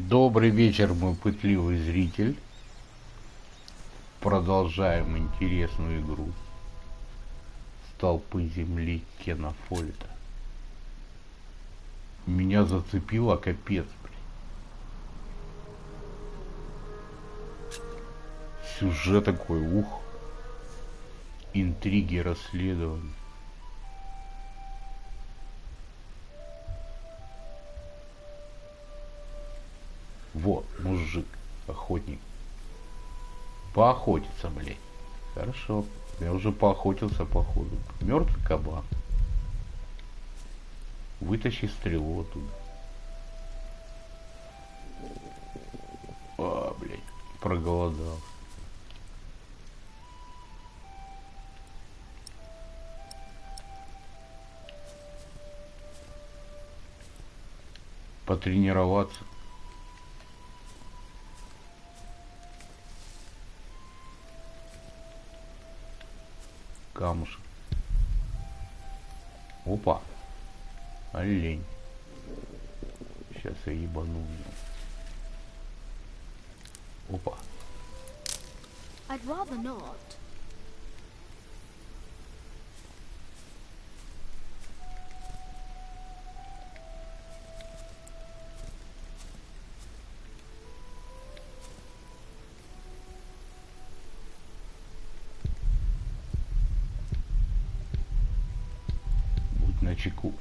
Добрый вечер, мой пытливый зритель. Продолжаем интересную игру «Столпы Земли» Фоллета. Меня зацепило капец, блин. Сюжет такой, ух. Интриги, расследования. Вот, мужик, охотник. Поохотиться, блядь. Хорошо. Я уже поохотился, походу. Мертвый кабан. Вытащи стрелу оттуда. А, блядь, проголодался. Потренироваться. Камушек. Опа. Олень. Сейчас я ебану. Опа. I'd rather not. На чеку.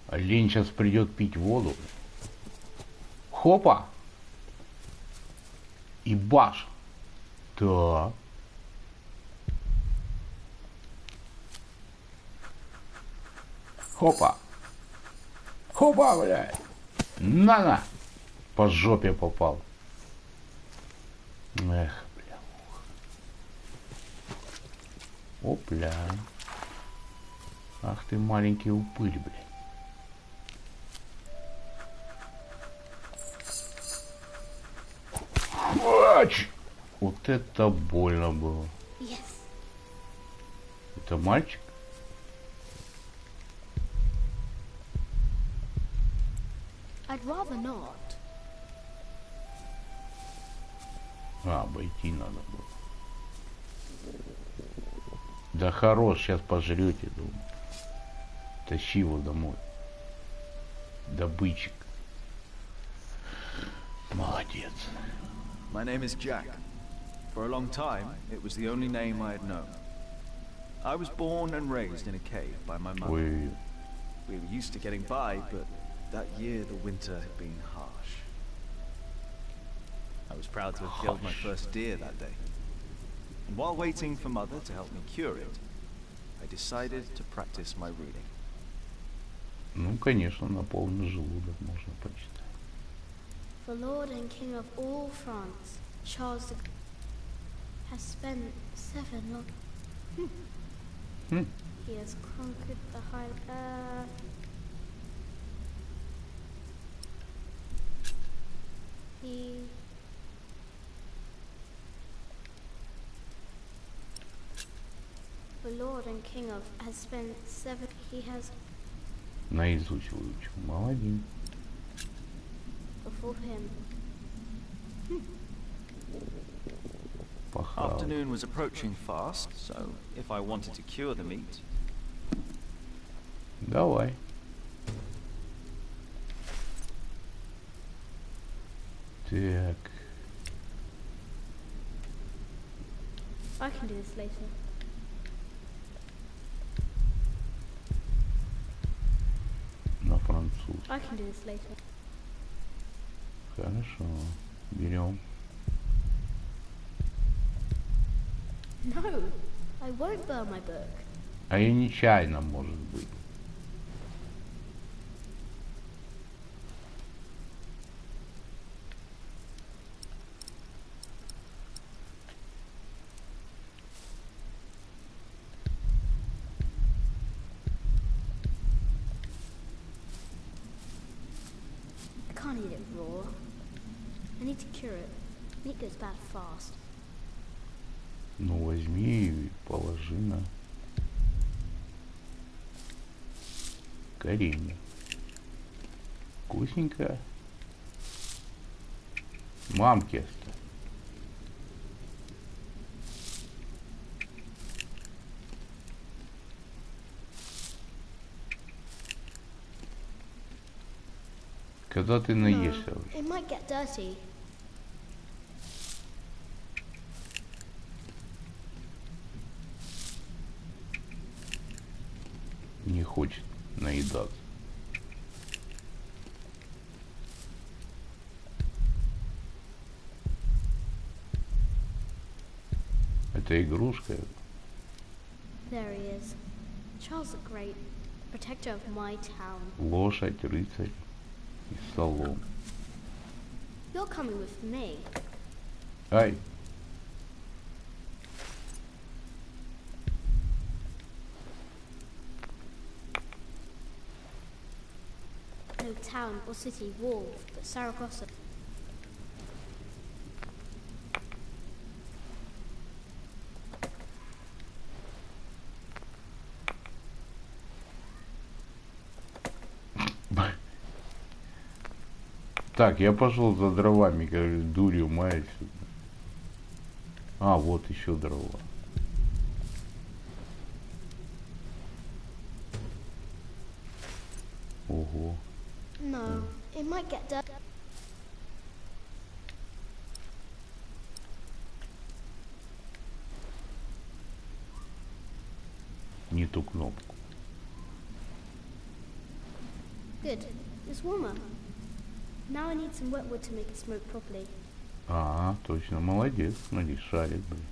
Олень сейчас придет пить воду. Хопа! И баш! Так. Хопа! Хопа, блядь! На-на! По жопе попал. Эх, бля. Опля. Ах ты маленький упырь, блядь. Ач! Вот это больно было. Yes. Это мальчик? I'd rather not. А, обойти надо было. Да хорош, сейчас пожрете, думаю. Тащи его домой. Добытчик. Молодец. My name is Jack. For a long time, it was the only name I had known. I was born and raised in a cave by my mother. Ой. We were used to getting by, but that year the winter had been harsh. I was proud to have killed my first deer that day. And while waiting for Mother to help me cure it, I decided to practice my reading. Ну, конечно, на полный желудок можно почитать. The Lord and King of all France, Charles the has spent 7 long. He has conquered the high earth. The Lord and King of has spent 7. He has Наизусть выучил. Молодец. before him. Похавал. Afternoon was approaching fast, so if I wanted to cure the meat, Давай. Так. I can do this later. На француз. I can do this later. Хорошо. Берем. No, I won't burn my book. А и нечаянно, может быть. I can't eat it raw. I need to cure it. Meat goes bad fast. Ну, возьми и положи на коренья. Вкусненько. Мамки оставь. Когда ты наешься уже? It might get dirty. Не хочет наедаться. Это игрушка. There he is. Charles the Great, protector of my town. Лошадь, рыцарь и солом. You're coming with me. Ай. No town or city wall, but Saragossa. Так, я пошел за дровами, говорю, дурью маюсь. А, вот еще дрова. Ого. No, it might get dirty. Не ту кнопку. Good. It's warmer. Now I need some wet wood to make it smoke properly. А, точно, молодец, смотри, шарик, блин.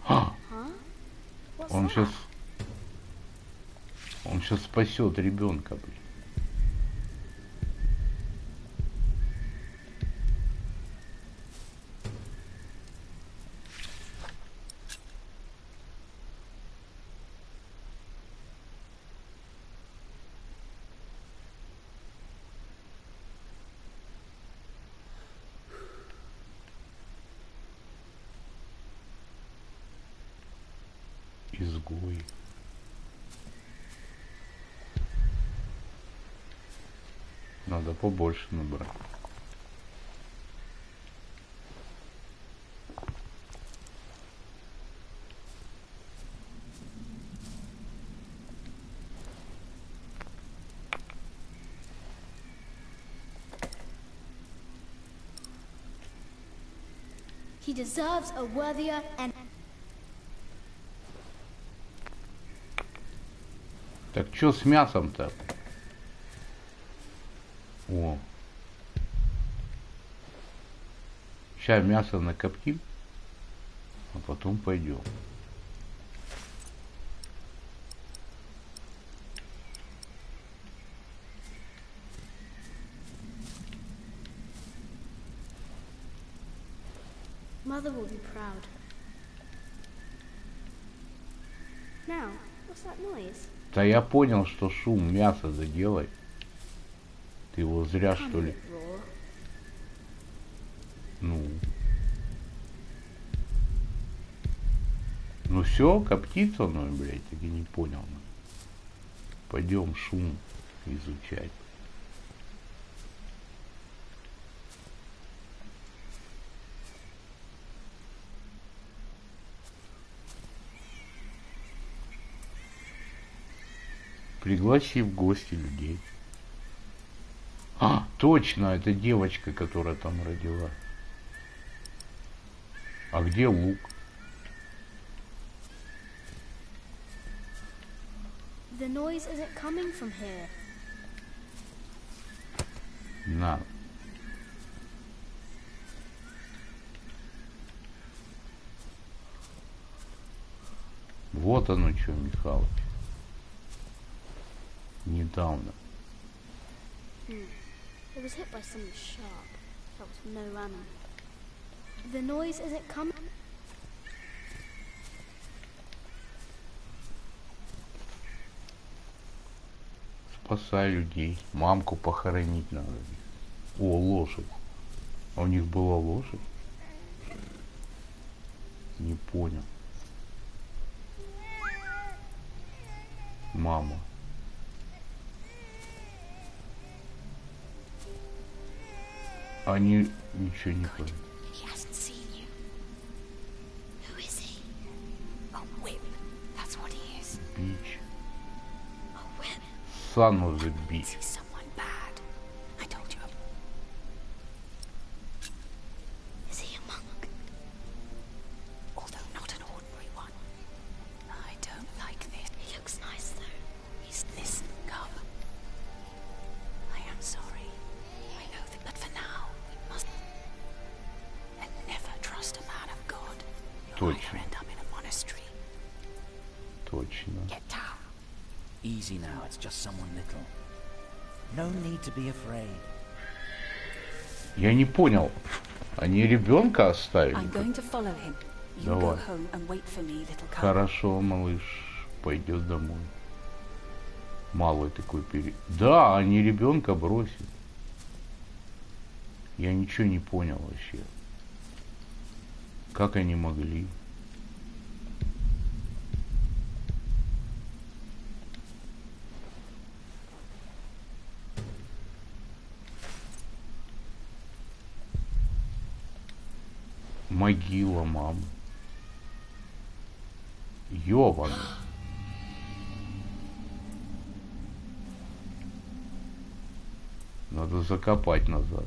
Huh? What's Он that? сейчас спасет ребенка, блин. Изгой. Надо побольше набрать. He deserves a worthier and... Так что с мясом-то? О. Сейчас мясо накоптим, а потом пойдем. Mother will be proud. Now, what's that noise? Да я понял, что шум, мясо заделай. Ты его зря, Can't что ли? it roar? Ну. Ну все, коптится оно, блядь, так и не понял. Пойдем шум изучать. Пригласи в гости людей. А, точно, это девочка, которая там родила. А где лук? The noise isn't coming from here. На. Вот оно что, Михалыч. Недавно. It was hit by something sharp. That was no ammo. The noise isn't coming. Спасай людей. Мамку похоронить надо. О, лошадь. А у них была лошадь? Не понял. Они ничего не поняли. He hasn't seen you. Who is he? A whip. That's what he is. Бич. A whip. Son of the bitch. He's someone bad. I told you. Is he a monk? Although not an ordinary one. I don't like this. He looks nice though. He's this come. I am sorry. I know that, but for now, we must. And never trust a man of God. You'll either end up in a monastery. Точно. Get down. Easy now, it's just someone little. No need to be afraid. Я не понял. Они ребенка оставили? I'm going to follow him. You Давай. go home and wait for me, little cub. Хорошо, малыш. Пойдет домой. Малый такой Да, они ребенка бросили. Я ничего не понял вообще. Как они могли? Могила мамы. Ёбаный. Надо закопать назад.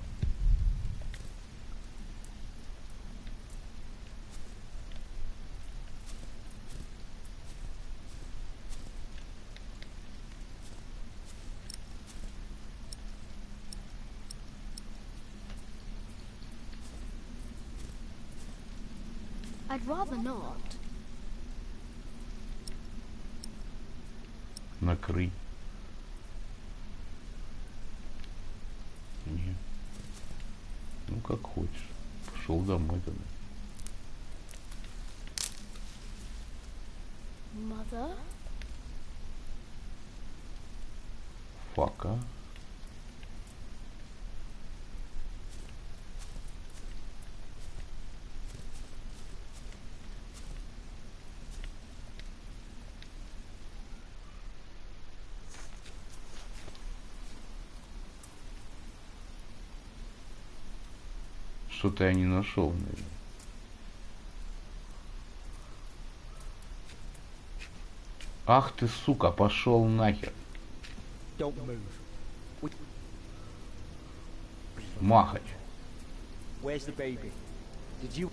I'd rather not. Накрыть. Нет. Ну как хочешь. Пошел домой тогда. Mother? Фака. Что-то я не нашел, наверное. Ах ты, сука, пошел нахер. Махать. Where's the baby? Did you...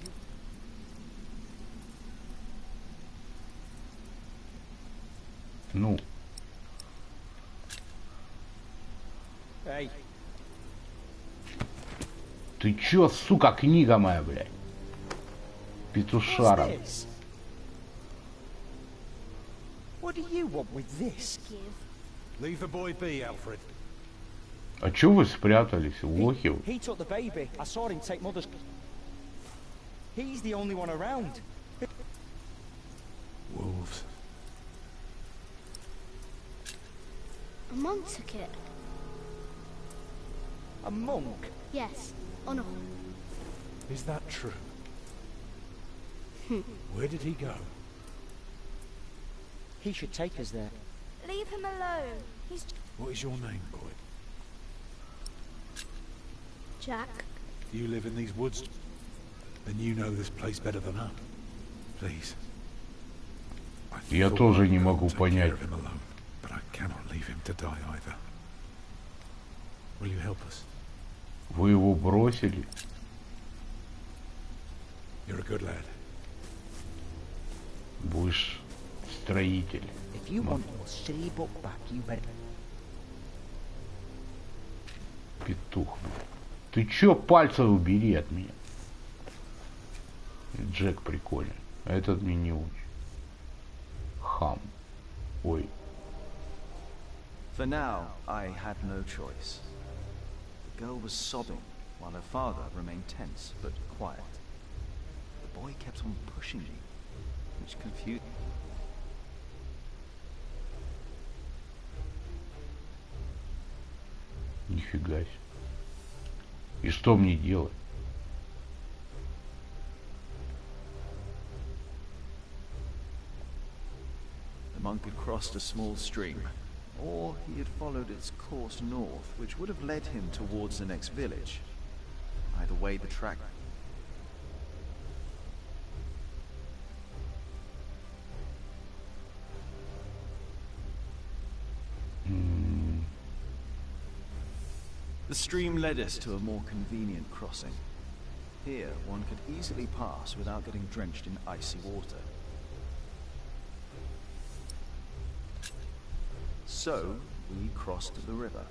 Ну, Hey, ты чё, сука, книга моя, блядь? what's Петушара. this? What do you want with this? Give. Leave the boy be, Alfred. А чё вы спрятались, лохи? вы? He took the baby. I saw him take mother's... He's the only one around. Wolves. A monk took it. A monk? Yes, on a Is that true? Where did he go? He should take us there. Leave him alone. He's What is your name, boy? Jack. Do you live in these woods? Then you know this place better than us. Please. I Я thought тоже I не couldn't могу take понять. care of him alone, but I cannot leave him to die either. Will you help us? Вы его бросили? You're a good lad. Будешь строитель. If you want your silly book back, you better... Петух, блядь. Ты чё пальцы убери от меня? Джек прикольный. А этот мне не очень. Хам. Ой. For now, I had no choice. The girl was sobbing, while her father remained tense but quiet. The boy kept on pushing me, which confused me. Нифига себе. И что мне делать? The monk had crossed a small stream, or he had followed its course north, which would have led him towards the next village. the way the track... The stream led us to a more convenient crossing. Here, one could easily pass without getting drenched in icy water. So, we crossed the river.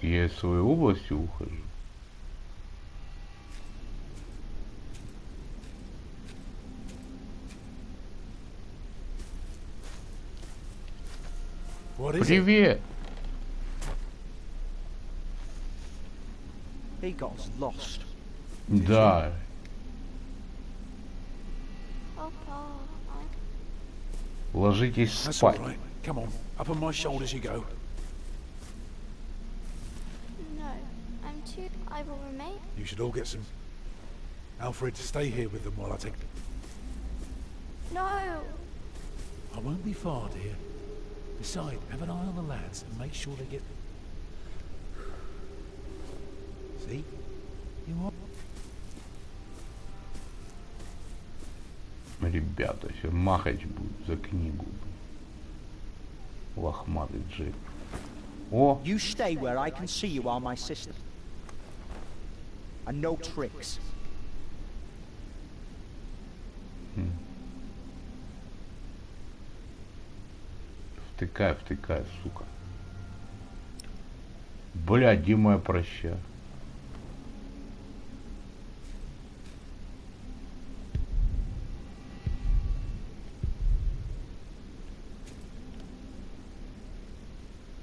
Я из своей области ухожу. Привет! He got lost. Да. Ложитесь That's all спать. right. Come on, up on my shoulders you go. No, I'm too. I will remain. You should all get some. Alfred, stay here with them while I take. No. I won't be far, dear. Besides, have an eye on the lads and make sure they get. See? You are. Ребята, сейчас махач будет за книгу. Лохматый Джек. О! You stay where I can see you are my sister. And no tricks. Втыкай, сука. Бля, где моя проща?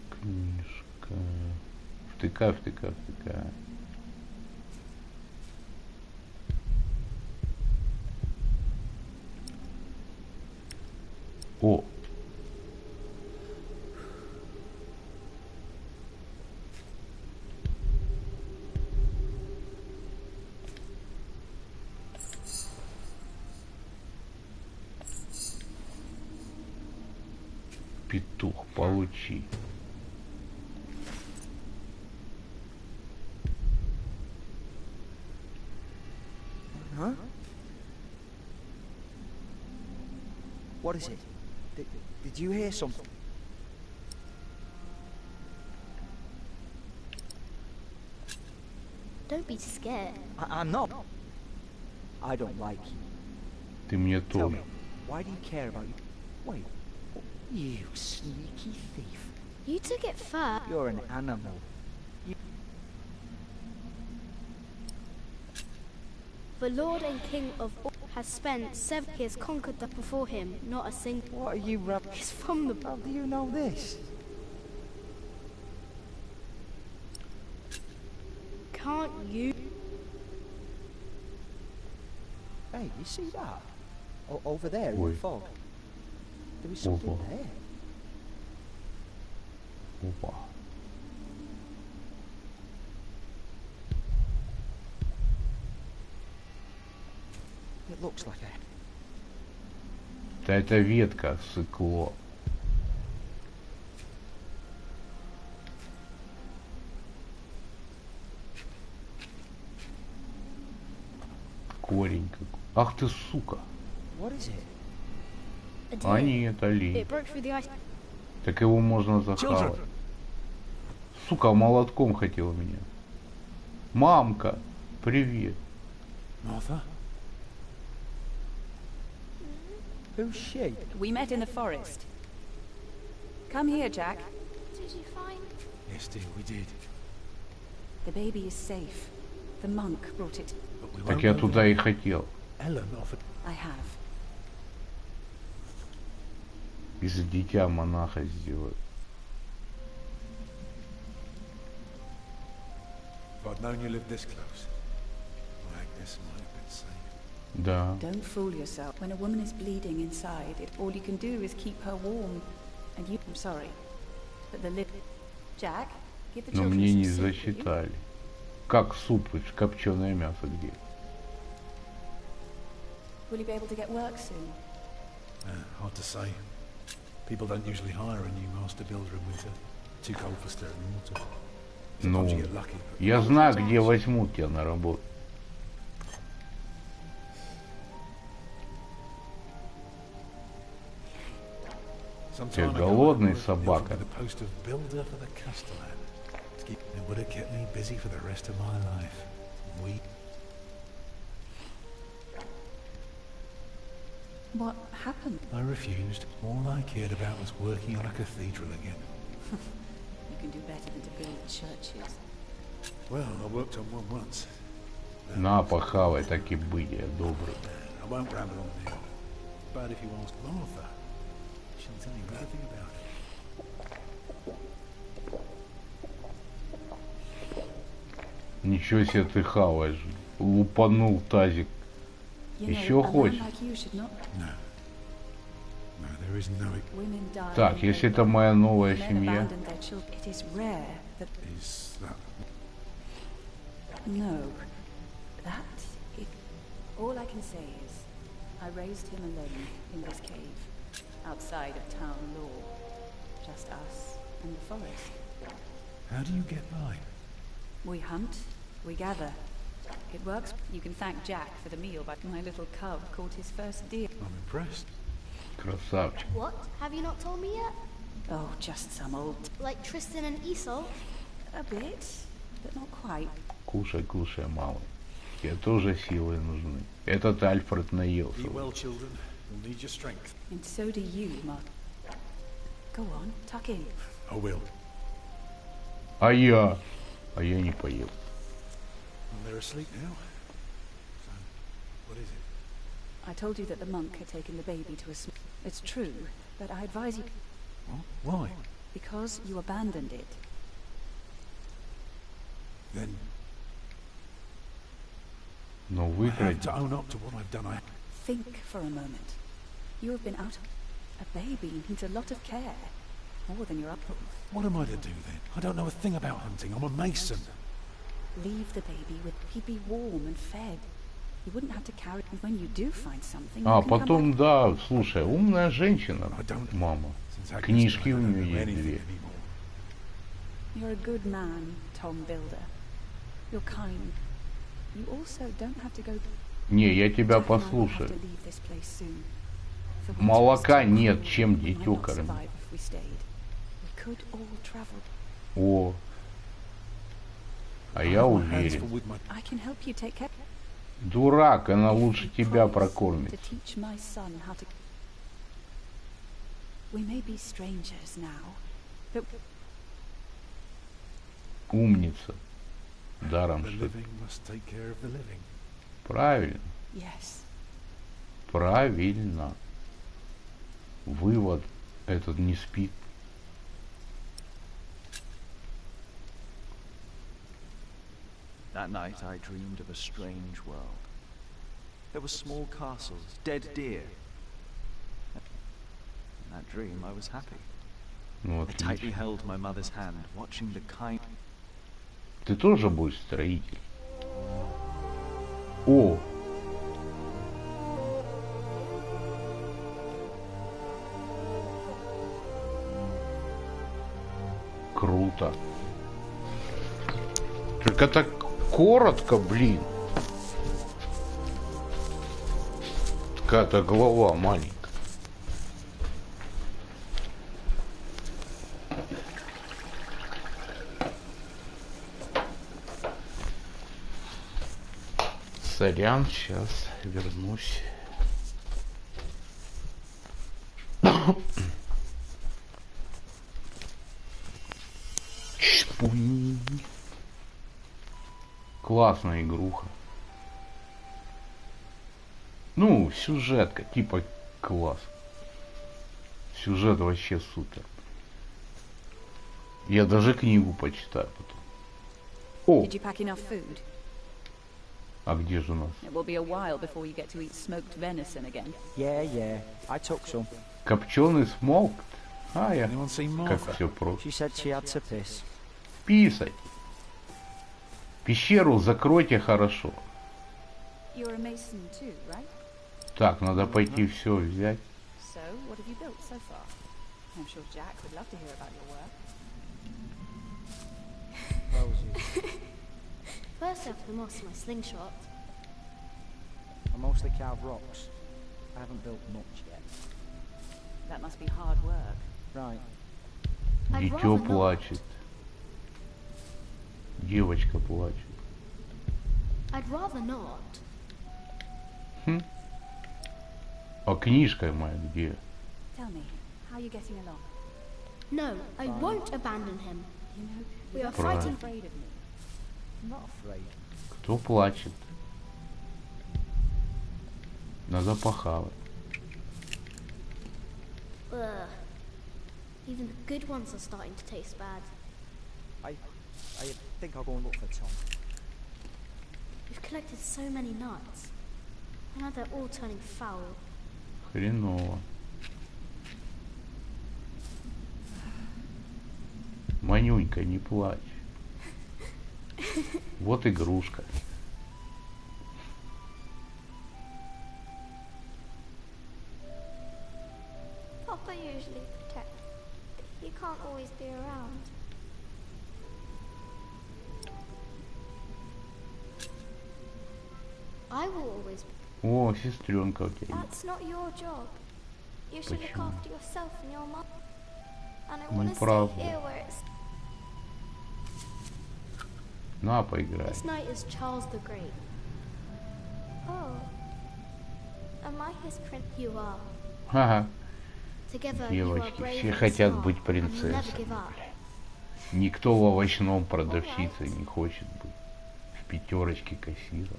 Книжка. Втыкай. О! Петух, получи. Huh? What is it? Did you hear something? Don't be scared. I'm not. I don't like you. Ты мне Tell me, тоже. why do you care about you? Wait, you sneaky thief. You took it first. You're an animal. The Lord and King of all has spent 7 years conquered that before him, not a single. What are you He's from the. How do you know this? Can't you? Hey, you see that? Over there in Oi. the fog. There is something Опа. there. Опа. It looks like a... Да это ветка, сыкло. Корень какой. Ах ты, сука. What is it? A А deer. нет, олень. It broke through the ice. Так его можно захавать. Сука, молотком хотел меня. Мамка, привет. Martha? Who's she? We met in the forest. Come here, Jack. Did you find? Yes, dear, we did. The baby is safe. The monk brought it. But we Так won't я go туда there. и хотел. Ellen offered. I have. Из дитя монаха сделать. If I'd known you lived this close, my Agnes might have been saved. Да. Don't fool yourself. When a woman is bleeding inside, all you can do is keep her warm. And you, I'm sorry, but the lip. Jack, give the Но children мне some не soup, will you? засчитали. Как суп, копченое мясо где? Will you be able to get work soon? Hard to say. People don't usually hire a new master builder in winter. Too cold for stirring water. Ну, Sometimes you get lucky, but я знаю, где возьмут тебя на работу. some Ты time ago, голодный I собака. offered me the post of builder for the Castellan. It would have kept me busy for the rest of my life. What happened? I refused. All I cared about was working on a cathedral again. You can do better than to build churches. Well, I worked on one once. На, похавай, так и быть, я добрый. I won't ramble on now. But if you ask Martha, she'll tell you everything about it. Ничего себе ты хаваешь. Лупанул тазик. Еще хочешь? No, there is no. Так, если это моя новая семья. Is that? No, that is... All I can say is, I raised him alone in this cave, outside of town law. Just us and the forest. How do you get by? We hunt, we gather. It works. You can thank Jack for the meal, but my little cub caught his first deer. I'm impressed. Красавчик. What? Have you not told me yet? Oh, just some old... Like Tristan and Isolde? A bit, but not quite. Кушай, кушай, малый. Тебе тоже силы нужны. Этот Альфред наелся. Eat well, children. You'll need your strength. And so do you, Mark. Go on, tuck in. I will. А я не поел. Well, they're asleep now. So, what is it? I told you that the monk had taken the baby to a It's true, but I advise you... What? Why? Because you abandoned it. Then Но I have выкради. to own up to what I've done. Think for a moment. You have been out... A baby needs a lot of care. More than you're up for. What am I to do then? I don't know a thing about hunting. I'm a mason. Leave the baby with... He'd be warm and fed. You wouldn't have to carry it. When you do find something... А, you can come потом, back. да, слушай, умная женщина, I don't. мама. Since Agnes Книжки died, у I don't нее know есть anything две. anymore. You're a good man, Tom Builder. You're kind. You also don't have to go... Не, я тебя Jack and I will have послушаю. to leave this place soon. The winter Молока is too нет, cold. чем We might дитё not кормить. survive if we stayed. We could all travel. О, а я I have my hands уверен. full with my... I can help you take care. Дурак, она лучше You тебя promise прокормит. to teach my son how to... We may be strangers now, but Умница. Даром, The что... living must take care of the living. Правильно, yes, правильно. Вывод этот не спит. That night I dreamed of a strange world. There were small castles, dead deer. In that dream I was happy. Ну, I tightly отлично. held my mother's hand, watching the kind... Ты тоже будешь строитель. О! Круто. Только так коротко, блин. Какая-то голова маленькая. Сорян, сейчас вернусь. Чпунь. Классная игруха. Ну, сюжетка, типа класс. Сюжет вообще супер. Я даже книгу почитаю потом. О, did you pack enough food? А где же у нас? It will be a while before you get to eat smoked venison again. Yeah, I took some. Копченый смолк? А, я... Anyone seen Как Martha? все просто. She said she had to piss. Писать. Пещеру закройте хорошо. You're a mason too, right? Так, надо пойти все взять. So, what have you built so far? I'm sure Jack would love to hear about your work. First off, the moss, my slingshot. I mostly carve rocks. I haven't built much yet. That must be hard work. Right. I'd Дитё rather not. плачет. Девочка плачет. I'd rather not. А книжка моя где? Tell me, how are you getting along? No, I won't abandon him. You know, We are Правильно. fighting. afraid of me. I'm not afraid. Кто плачет? Надо похавать. Ugh. Even the good ones are starting to taste bad. I think I'll go and look for Tom. We've collected so many nuts. Now they're all turning foul. Хреново. Манюнька, не плачь. Вот игрушка. Papa usually protects, but he can't always be around. I will always be. О, сестренка у тебя. That's not your job. You should look Почему? after yourself and your mom. And I Ну, want to правда. stay here where it's. На, поиграй. This night is Charles the Great. Oh. Am I his prince? You are. Ага. Together you are Девочки, brave все and хотят smart, быть and you'll never принцессой. give up. Никто в овощном продавщицей не хочет быть. В пятерочке кассира.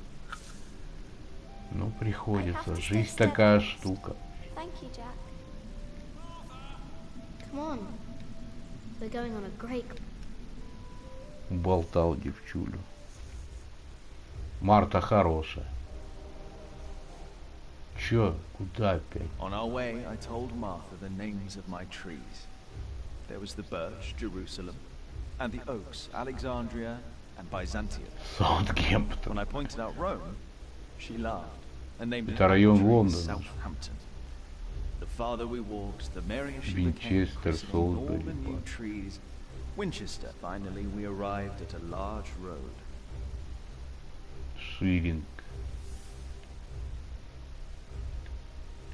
Ну, приходится. Жизнь такая штука. Thank you, Jack. Come on. We're going on a great. Болтал девчулю. Марта хорошая. Чё? Куда опять? On our way, I told Martha the names of my trees. There was the birch, Jerusalem, and the oaks, Alexandria and Byzantium. Саутгемптон. When I pointed out Rome, she laughed and named Это an район tree Лондона. Southampton. The farther we walked, the merrier she became, Винчестер, christening all Солсбери, the new Бат. trees. Winchester. Finally, we arrived at a large road. Ширинг.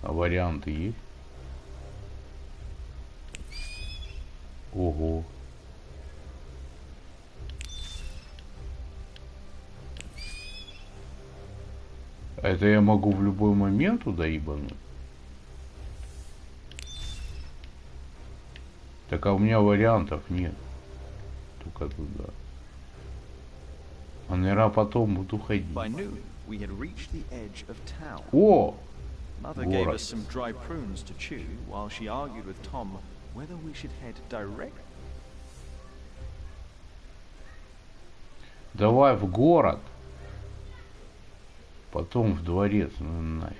А варианты есть? Ого. Это я могу в любой момент туда ебануть? Так а у меня вариантов нет. Только туда. А наверное потом буду ходить. By noon, we had reached the edge of town. О! Mother gave Город. us some dry prunes to chew, while she argued with Tom whether we should head direct. Давай в город. Потом в дворец. Ну нафиг.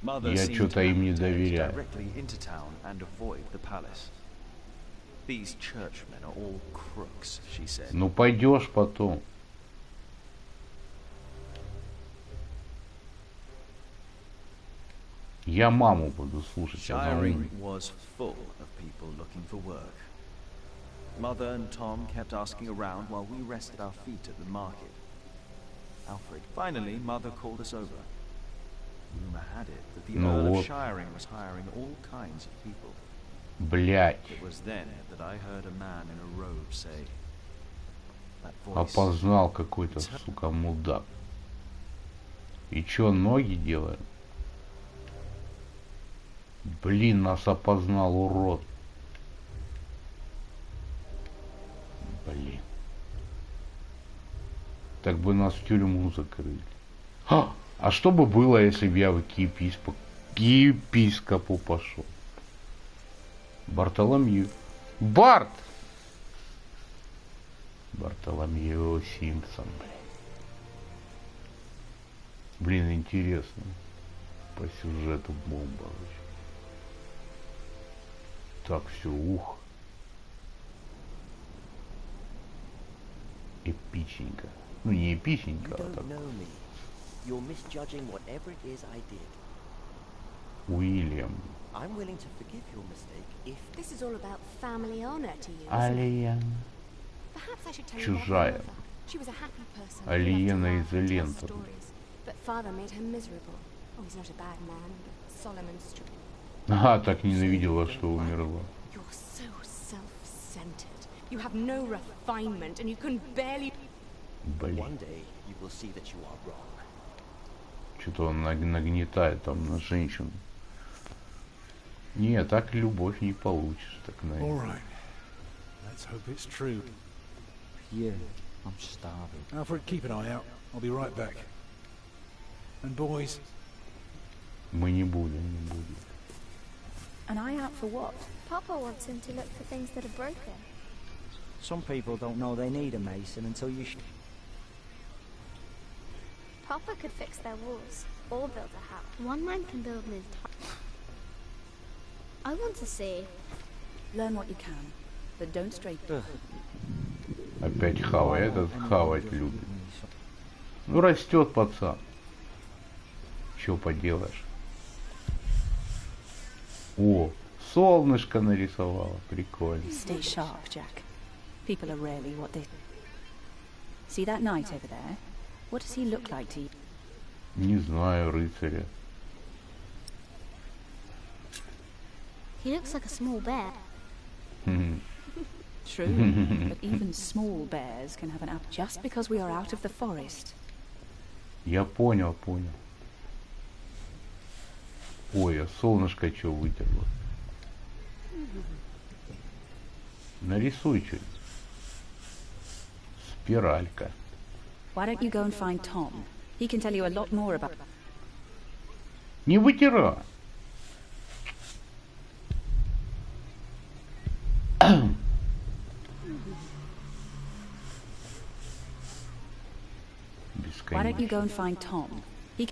Mother Я seemed чё-то им не happy to head доверяю. directly into town and avoid the palace. These churchmen are all crooks, she said. Ну пойдешь потом. Я маму буду слушать. Она Shiring умная. was full of people looking for work. Mother and Tom kept asking around while we rested our feet at the market. Alfred. Finally, Mother called us over. Rumor had it that the Ну Earl вот. of Shiring was hiring all kinds of people. Блять. It was then that I heard a man in a robe say, that voice. Опознал какой-то, сука, мудак. И чё, ноги делаем? Блин, нас опознал, урод. Блин. Так бы нас в тюрьму закрыли. А что бы было, если бы я к епископу пошел? Бартоломью. Барт! Бартоломео Симпсон. Блин, интересно. По сюжету бомба. Так, все, ух. Эпичненько. Ну, не эпичненько, а так. Уильям. Алиен. Чужая. Алиена из ленты. Ага, так ненавидела, что умерла. Блин. Что-то он нагнетает там на женщин. Не, так любовь не получишь. Так, наверное. Yeah, I'm starving. Alfred, keep an eye out. I'll be right back. And boys, Мы не будем, не будем. An eye out for what? Papa wants him to look for things that are broken. Some people don't know they need a mason until you Papa could fix their walls or build a house. One man can build an entire... I want to see. Learn what you can, but don't stray. Опять хавай, этот хавать любит. Ну, растет пацан. Че поделаешь? О, солнышко нарисовала. Прикольно. Stay sharp, Jack. People are rarely what they... See that knight over there? What does he look like to you? Не знаю, рыцаря. He looks like a small bear. True, but even small bears can have an app just because we are out of the forest. Я понял, понял. Ой, а солнышко что вытерло? Нарисуй что-нибудь. Спиралька. Why don't you go and find Tom? He can tell you a lot more about... Не вытирай. Why don't you go and find Tom? He...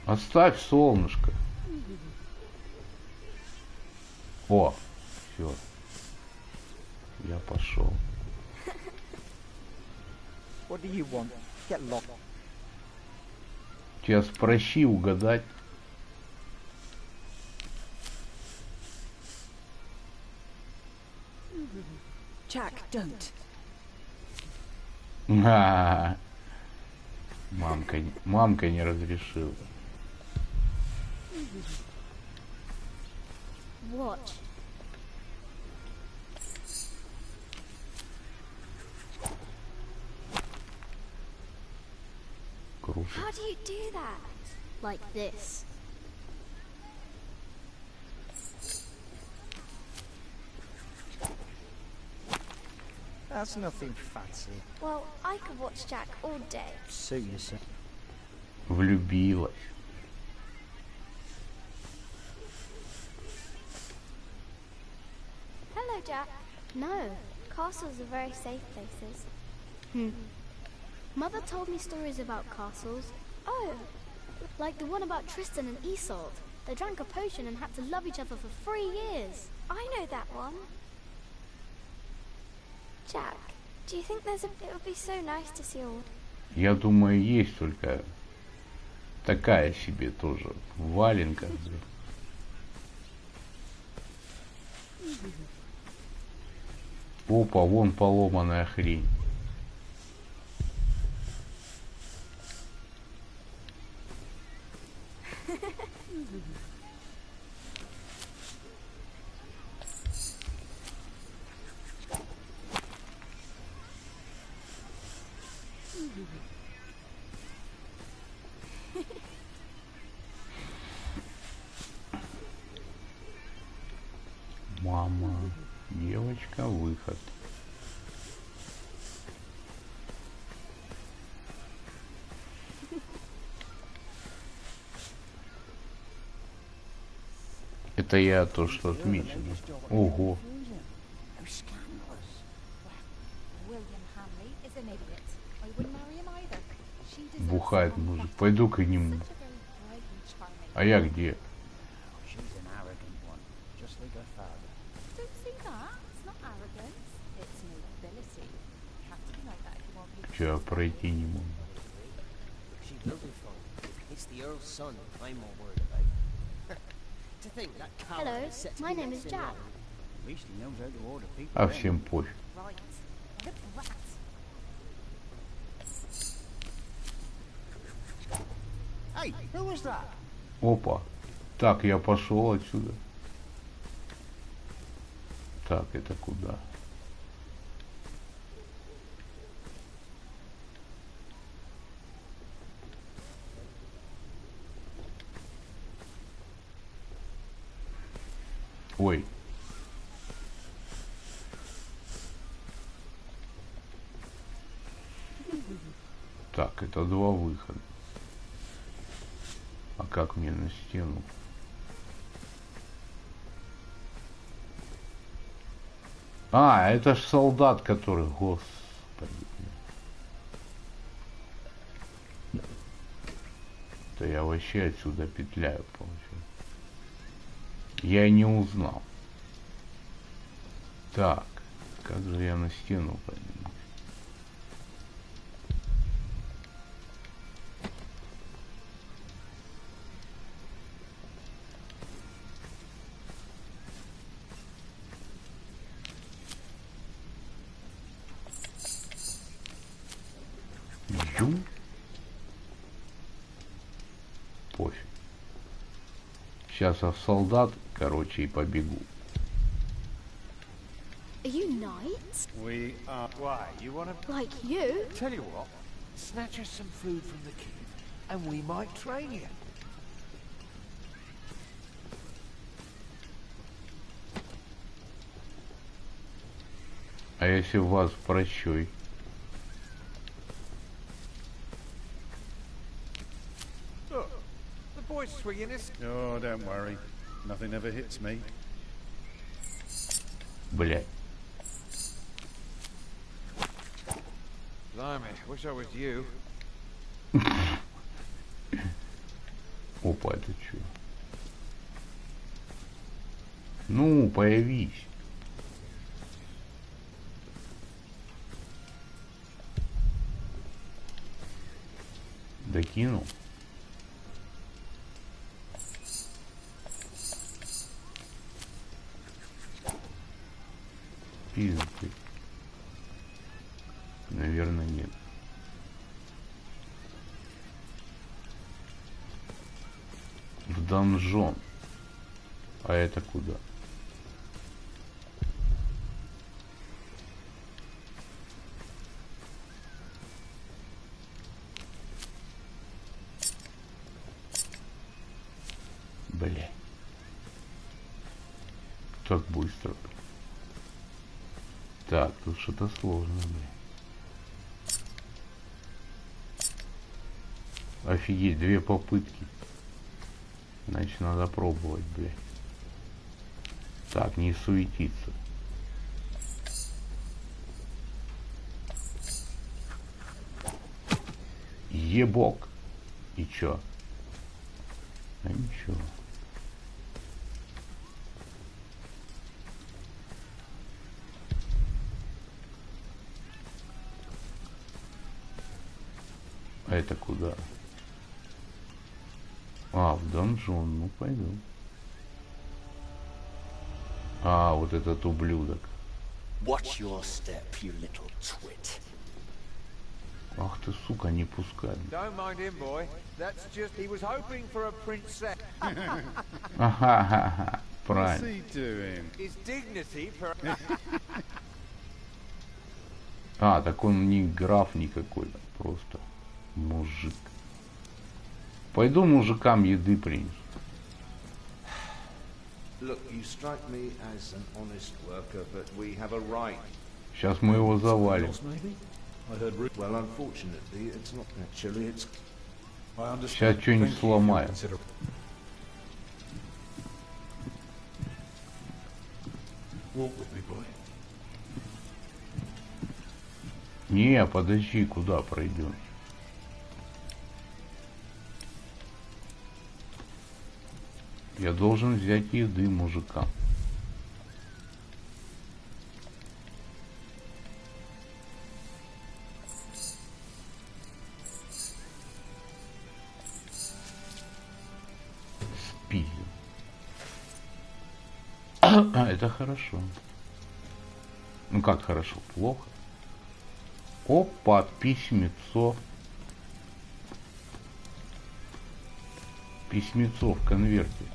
Оставь солнышко. О, все. Я пошел. What do you want? Get lost. Тебя спроси угадать. Jack, don't. Мамка не разрешила. Watch. Круто. How do you do that? Like this. That's nothing fancy. Well, I could watch Jack all day. Suit yourself. Влюбилась. Hello, Jack. No, castles are very safe places. Mother told me stories about castles. Oh, like the one about Tristan and Isolde. They drank a potion and had to love each other for 3 years. I know that one. Jack, do you think it would be so nice to see all? Я думаю, есть только такая себе тоже валенка. Опа, вон поломанная хрень. Мама, девочка, выход. Это я то, что отмечено. Ого. Бухает мужик. Пойду к нему. А я где? Че, я пройти не могу? Hello, my name is Jack. А всем пофиг. Опа. Так, я пошел отсюда. Так, это куда? Ой. Так, это два выхода. А как мне на стену? А, это ж солдат, который... Господи. Да я вообще отсюда петляю, получается. Я не узнал. Так, как же я на стену поднимусь? Пофиг. Сейчас я в солдат, короче, и побегу. Are you knights? We are. Why? You want to? Like you? Tell you what. Snatch us some food from the kid, and we might train you. А если у вас прощой? Look, the boy's swinging his. Oh, don't worry. Nothing ever hits me. Блядь. Blimey, wish I was you. Опа, это что? Ну, появись. Докинул. Пизды. Наверное, нет. В донжон. А это куда? Бля. Так быстро. Так, тут что-то сложно, бля. Офигеть, 2 попытки. Значит, надо пробовать, блядь. Так, не суетиться. Ебок. И чё? А ничего. А это куда? А, в донжон, ну пойду. А, вот этот ублюдок. Watch your step, you little twit. Ах ты, сука, не пускай. Don't mind him, boy. That's just he was hoping for a princess. Ага, правильно. What's he doing? His dignity for. А, так он не граф никакой-то, просто мужик. Пойду мужикам еды принесу. Look, you strike me as an honest worker, but we have a right. Сейчас мы его завалим. Well, unfortunately, it's not actually. It's. Сейчас что-нибудь сломаем. Walk with me, boy. Не, подожди, куда пройдем? Я должен взять еды мужика. Спилим. А, это хорошо. Ну как хорошо? Плохо. Опа, письмецо. Письмецо в конверте.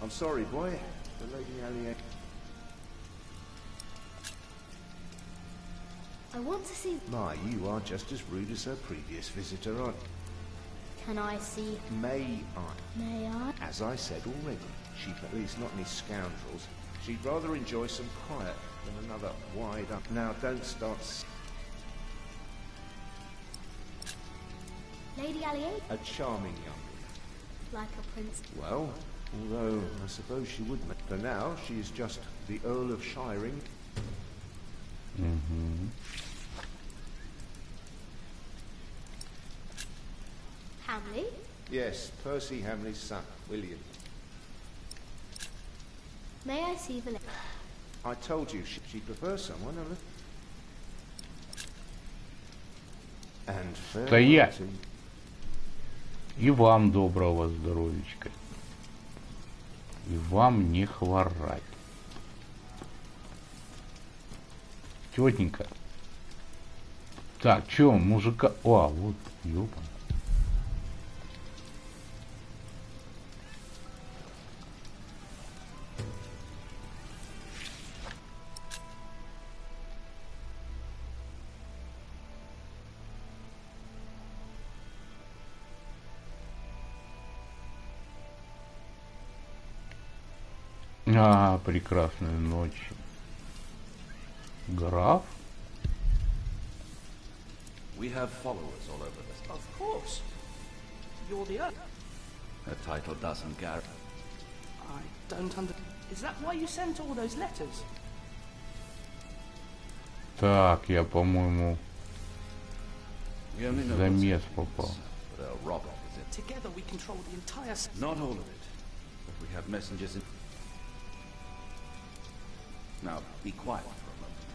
I'm sorry, boy. The Lady Allier. I want to see. My, you are just as rude as her previous visitor, aren't you? Can I see? May I? May I? As I said already, she'd at least not any scoundrels. She'd rather enjoy some quiet than another wide up. Now, don't start. Lady Allier? A charming young woman. Like a prince. Well, although I suppose she would. For now, she is just the Earl of Shiring. Угу. Hamley? Yes, Percy Hamley's son, William. May I see the letter? I told you she prefers someone. And Стоять! farewell to... И вам доброго здоровичка. И вам не хворать. Тетенька. Так, чё, мужика... О, вот, ёпан. А, прекрасная ночь. Граф? We have followers all over this. Of course. You're the other. Her title doesn't guarantee. I don't under... Is that why you sent all those letters? Так, я, по-моему, We only know замес what's попал. but Robert is it. Together we control the entire... Not all of it. But we have messengers in... Now, be quiet for a moment.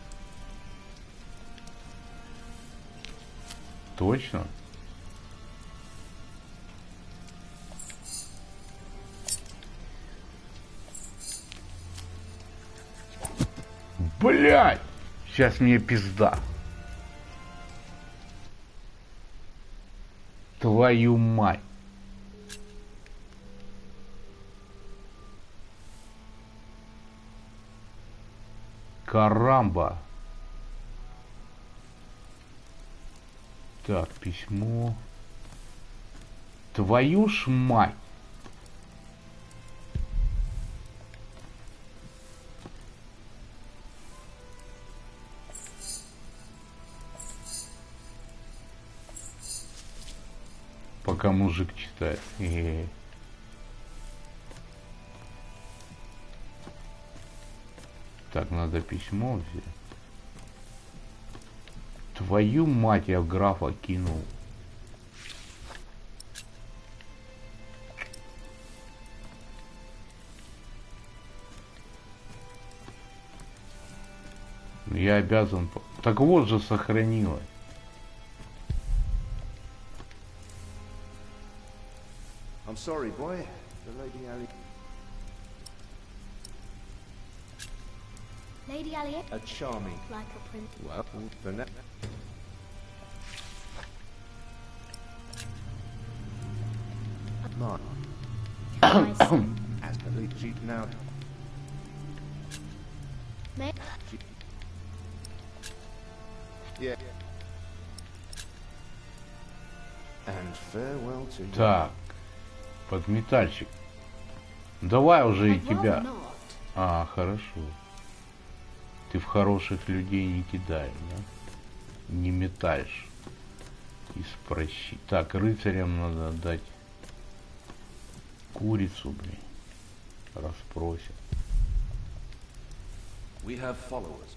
Точно? Блядь! Сейчас мне пизда. Твою мать. Карамба. Так, письмо. Твою ж мать. Пока мужик читает. Так, надо письмо взять. Твою мать, я в графа кинул. Я обязан... Так вот же сохранилось. I'm sorry, boy. The Lady Allier. Lady Allier? A charming. Like a prince. Well, for now. Mark. Can I see? As the lead sheep now. May... Yeah. And farewell to you. Так, подметальщик. Давай уже и I'd тебя. rather not. А, хорошо. Ты в хороших людей не кидаешь, да? Не метаешь. Из прощи. Так, рыцарям надо дать курицу, блин. расспросят. We have followers.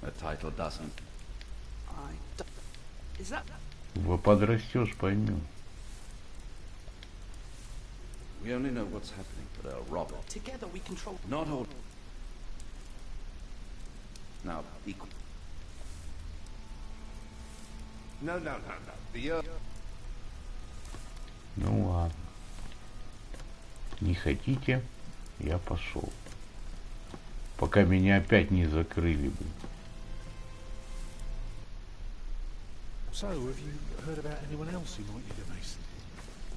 A title doesn't. Is that... Вы подрастешь, поймем. We only know what's happening, but Robert. Together we control... Not all. Now, equal. No. The Ну ладно. Не хотите, я пошел. Пока меня опять не закрыли, блин. So, have you heard about anyone else who might need a mason?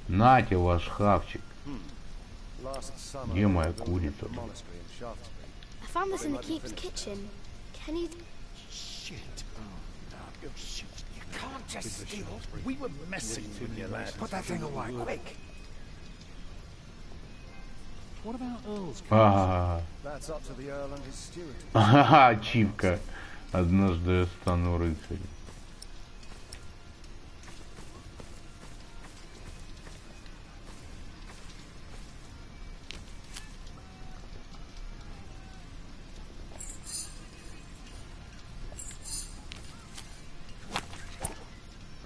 Нате ваш хавчик. Last summer, Где моя I built курица? a monastery in Shaftesbury. I found this in the keep's kitchen. Can you... Shit. Oh, shit. You can't just steal. We were messing with you, lad. Put that thing away, quick. What about Earl's? Ага, That's up to the Earl and his steward. ачивка. Однажды я стану рыцарем.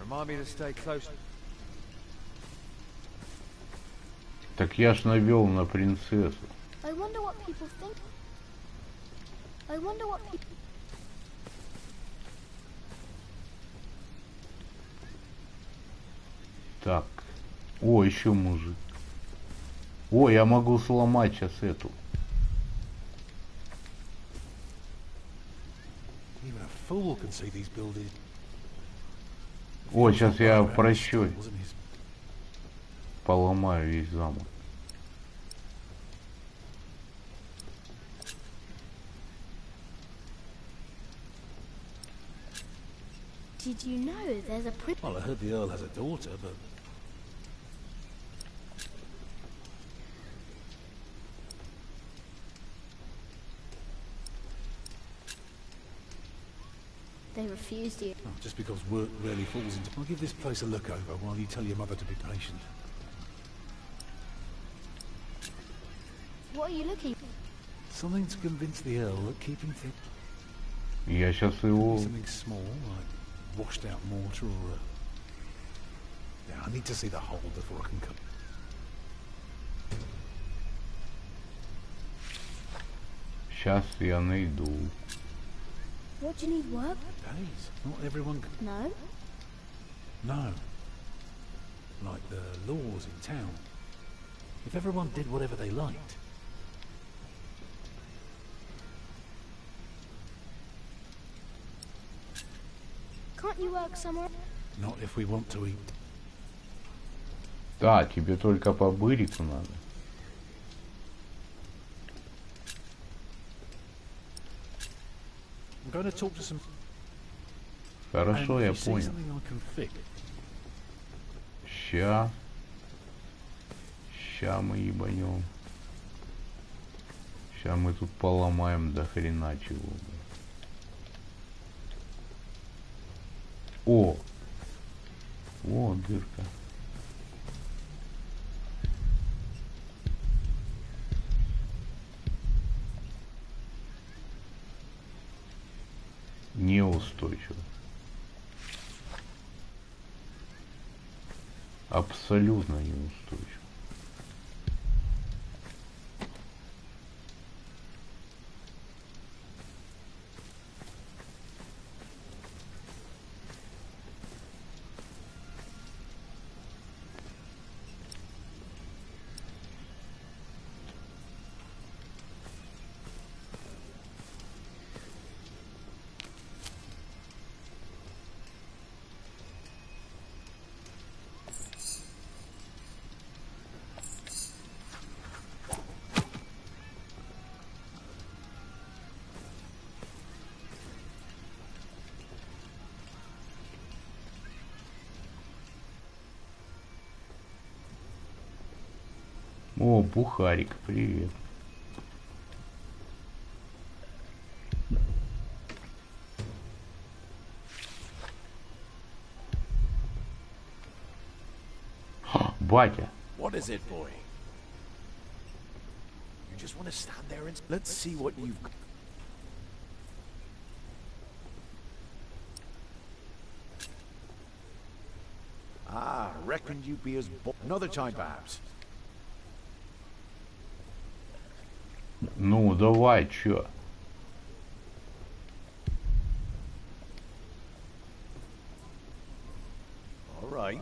Remind me to stay close. Так я ж навел на принцессу. I wonder what people think. I wonder what people... Так. О, еще мужик. О, я могу сломать сейчас эту. Even a fool can see these buildings. О, сейчас я прощу. Wasn't his Поломаю весь замок. Did you know there's a prince? Well, I heard the Earl has a daughter, but They refused you. oh, just because work rarely falls into... I'll give this place a look over while you tell your mother to be patient. What are you looking for? Something to convince the Earl that keeping things... Я сейчас его... Something small, like washed out mortar or... Yeah, I need to see the hole before I can come. Сейчас я найду. What do you need work? Days. Not everyone... No. No. Like the laws in town. If everyone did whatever they liked... Can't you work somewhere? Not if we want to eat. Да, тебе только по бырику надо. I'm going to talk to some... Хорошо, я понял. Something I can fix. Ща мы ебанем. Ща мы тут поломаем до хрена чего. О! О, дырка. Неустойчиво. Абсолютно неустойчиво. О, Бухарик, привет. Батя. What is it, boy? You just want to stand there and let's see what you've got. Ah, reckoned you'd be as another time perhaps. Ну, давай, чё? All right.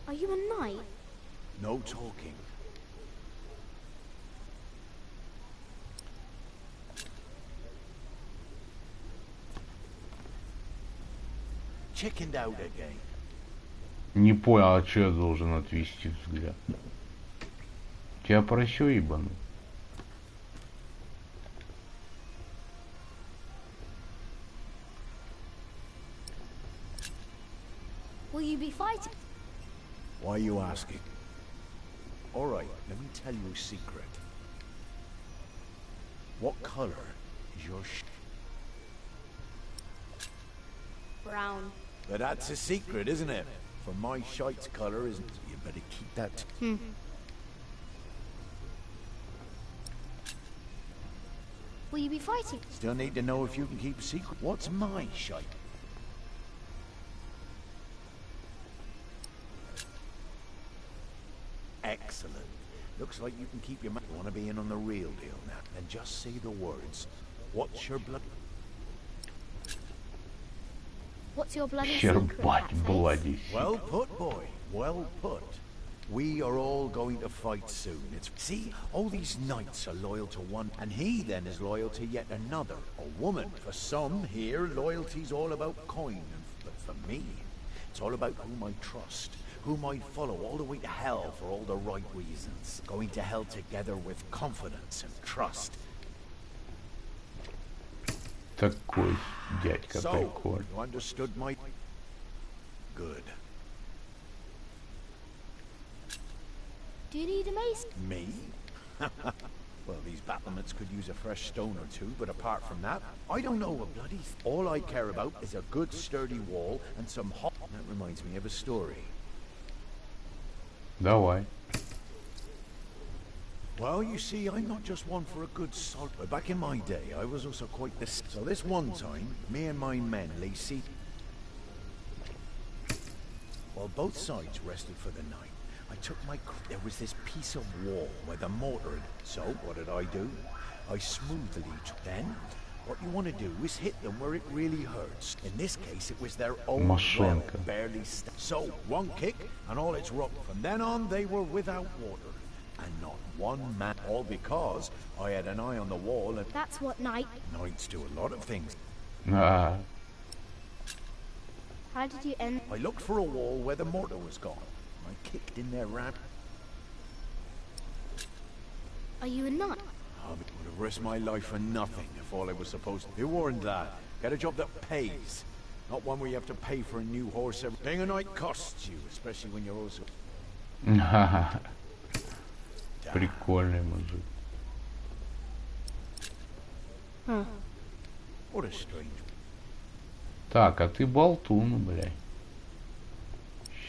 Are you a knight? No talking. Chickened out again. Не понял, а чё я должен отвести взгляд? Тебя прощу, ебану? Will you be fighting? Why are you asking? All right, let me tell you a secret. What color is your Brown. But that's a secret, isn't it? For my shite's color isn't. You better keep that. Will you be fighting? Still need to know if you can keep secret. What's my shite? Excellent. Looks like you can keep your mouth. You want to be in on the real deal now? Then just say the words. What's your blood? What's your bloody secret? Bloody. Well put, boy. Well put. We are all going to fight soon. See, all these knights are loyal to one, and he then is loyal to yet another, a woman. For some here, loyalty's all about coin, but for me, it's all about whom I trust, whom I follow all the way to hell for all the right reasons. Going to hell together with confidence and trust. Такой дядька прикольный. You understood my... Good. Do you need a mace? Me? Well, these battlements could use a fresh stone or two, but apart from that, I don't know a bloody... All I care about is a good sturdy wall and some hot... That reminds me of a story. Давай. Well, you see, I'm not just one for a good salt, but back in my day, I was also quite this. So this one time, me and my men lay seat. While both sides rested for the night, I took my... There was this piece of wall where the mortar had... So, what did I do? I smoothly... Then, what you want to do is hit them where it really hurts. In this case, it was their own well, barely... So, one kick, and all it's rock. From then on, they were without water. And not one man, all because I had an eye on the wall and... That's what knight... Knights do a lot of things. Ah. How did you end... I looked for a wall where the mortar was gone. I kicked in their ramp. Are you a knight? I would have risked my life for nothing if all I was supposed to... Be warned, lad. Get a job that pays. Not one where you have to pay for a new horse every... Being a knight costs you, especially when you're also... Прикольный мужик. What a strange... Так, а ты болтун, блядь.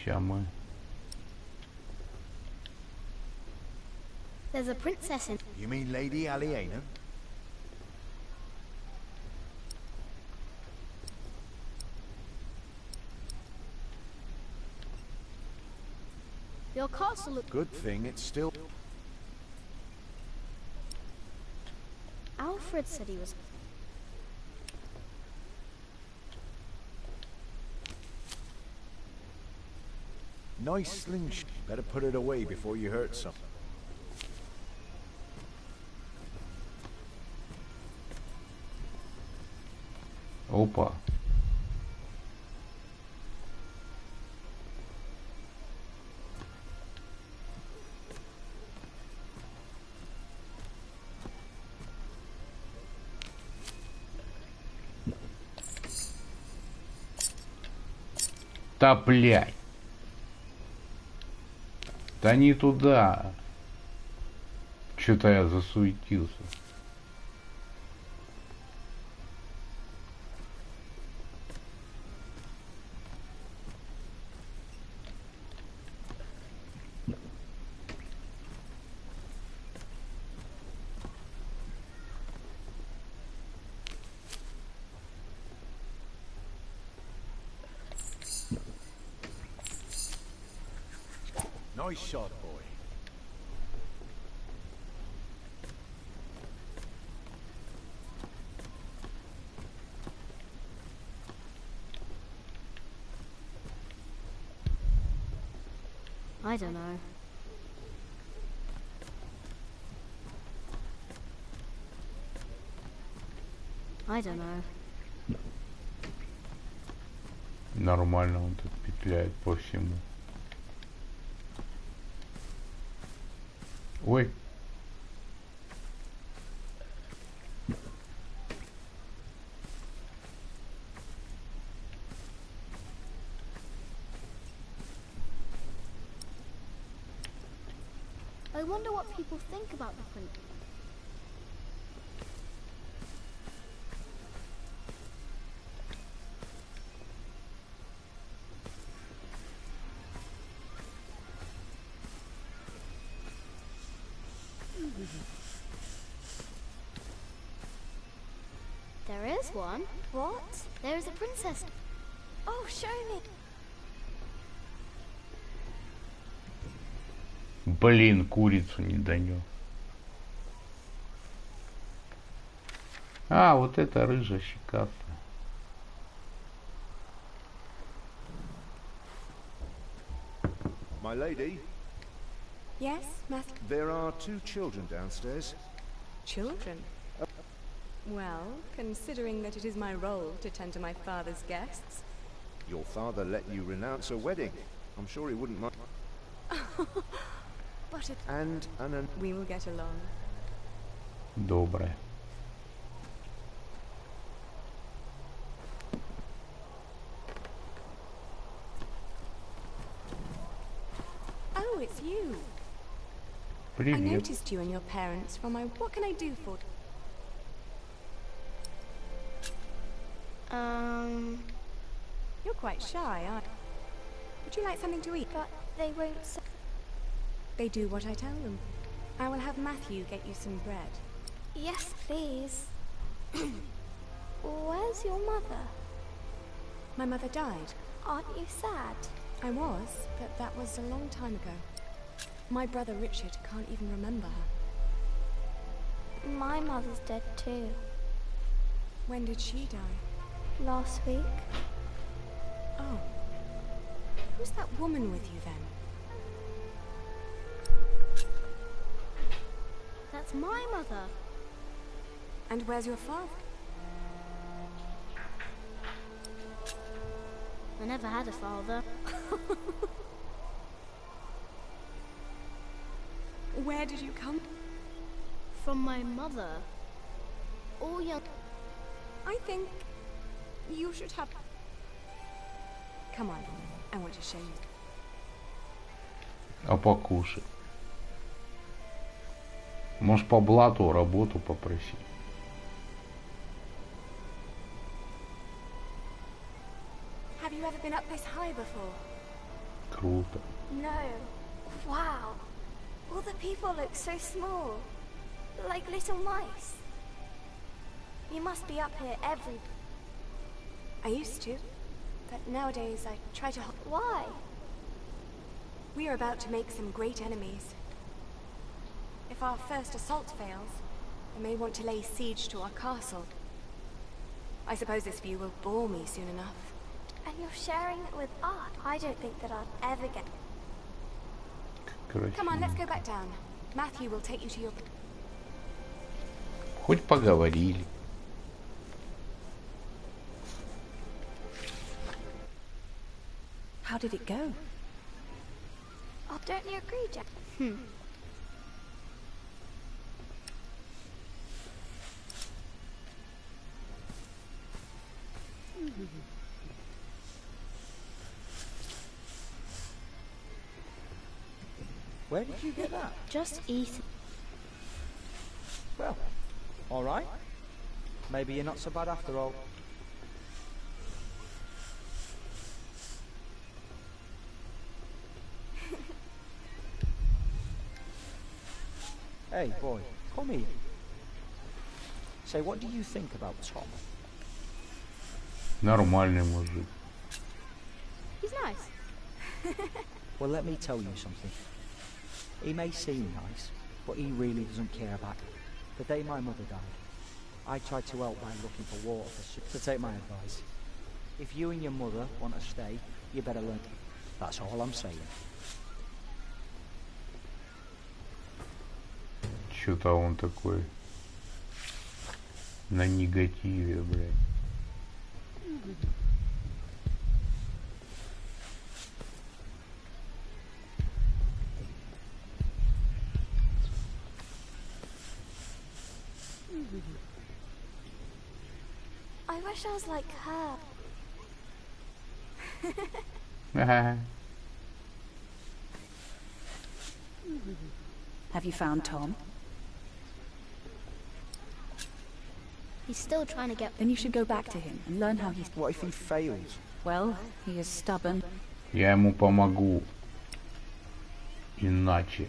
Ща мы. There's a princess in... You mean Lady Aliena? Your castle looks... Good thing it's still... Alfred said he was... Nice slingshot. Better put it away before you hurt something. Опа. Да, блядь. Да не туда. Что-то я засуетился. Nice shot, boy. I don't know. I don't know. Нормально он тут петляет по всему. Ой. I wonder what people think about the print. There is one. What? There is a princess. Oh, show me. Блин, курицу не донёс. А, вот это рыжая щекастая. My lady, Yes, Master? there are 2 children downstairs. Children? Well, considering that it is my role to tend to my father's guests. Your father let you renounce a wedding. I'm sure he wouldn't mind. But it... And We will get along. Добрая. Oh, it's you. I Привет. noticed you and your parents from my... What can I do for... You're quite shy, aren't you? Would you like something to eat? But they won't say. They do what I tell them. I will have Matthew get you some bread. Yes, please. Where's your mother? My mother died. Aren't you sad? I was, but that was a long time ago. My brother Richard can't even remember her. My mother's dead too. When did she die? Last week. Oh. Who's that woman with you then? That's my mother. And where's your father? I never had a father. Where did you come? From my mother. All young. I think you should have... Come on, I want to show you. А покушай. Можешь по блату работу попросить. Have you ever been up this high before? Круто. No. Wow. All the people look so small. Like little mice. You must be up here every... I used to, but nowadays I try to... Why? We are about to make some great enemies. If our first assault fails, they may want to lay siege to our castle. I suppose this view will bore me soon enough. And you're sharing it with art. I don't think that I'd ever get... Красиво. Come on, let's go back down. Matthew will take you to your... Хоть поговорили. How did it go? Oh, don't you agree, Jack? Where did you get that? Just eat. Well, all right. Maybe you're not so bad after all. Hey, boy, come here. Say, what do you think about Tom? Нормальный мужик. He's nice. Well, let me tell you something. He may seem nice, but he really doesn't care about it. The day my mother died, I tried to help by looking for water so take my advice. If you and your mother want to stay, you better learn. That's all I'm saying. Что-то он такой на негативе, блядь. I wish I was like her. Have you found Tom? He's still trying to get... Then you should go back to him and learn how he's... What if he fails? Well, he is stubborn. Я ему помогу. Иначе.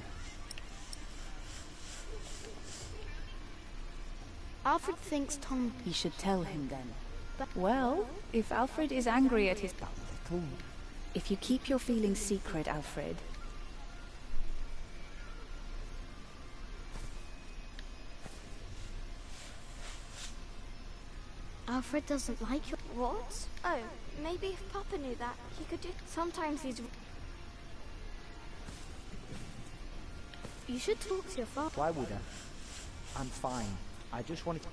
Alfred thinks Tom... He should tell him then. But, well, if Alfred is angry at his... If you keep your feelings secret, Alfred... Alfred doesn't like you. What? Oh, maybe if Papa knew that, he could do... Sometimes he's... You should talk to your father. Why would I? I'm fine. I just wanted to...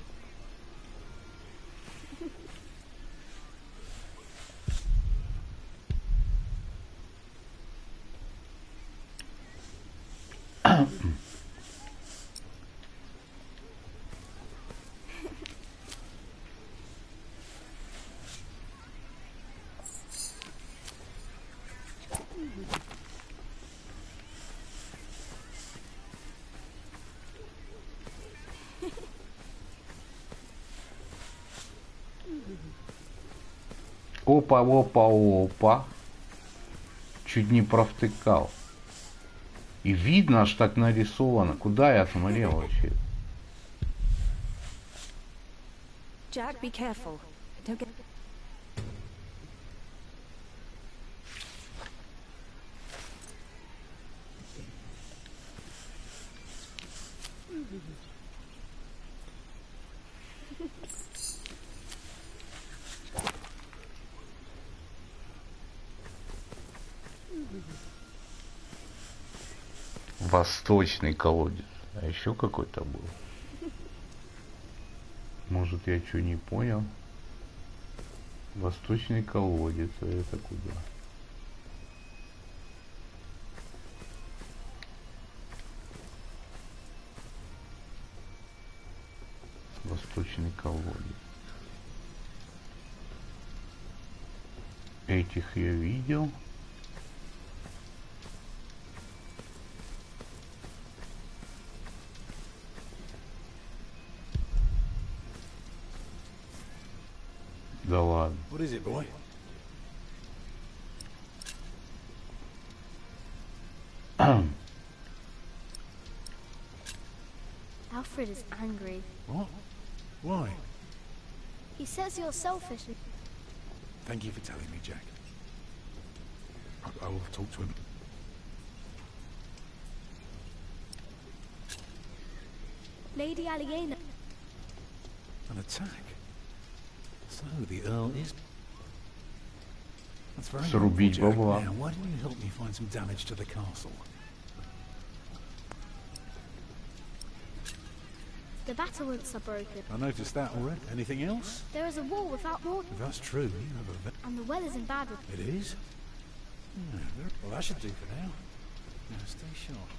Опа, опа, опа. Чуть не провтыкал. И видно, аж так нарисовано. Куда я смотрел вообще? Jack, be careful. Don't get... Восточный колодец. А еще какой-то был. Может, я что не понял? Восточный колодец. А это куда? Восточный колодец. Этих я видел. Да ладно. What is it, boy? Alfred is angry. What? Why? He says you're selfish. Thank you for telling me, Jack. I will talk to him. Lady Aliena. An attack? So the Earl is... That's very helpful, Jack. Now, why don't you help me find some damage to the castle? The battlements are broken. I noticed that already. Anything else? There is a wall without water. If that's true, you have a... And the well is in bad repair. It is? Yeah, well, that should do for now. Now, stay sharp.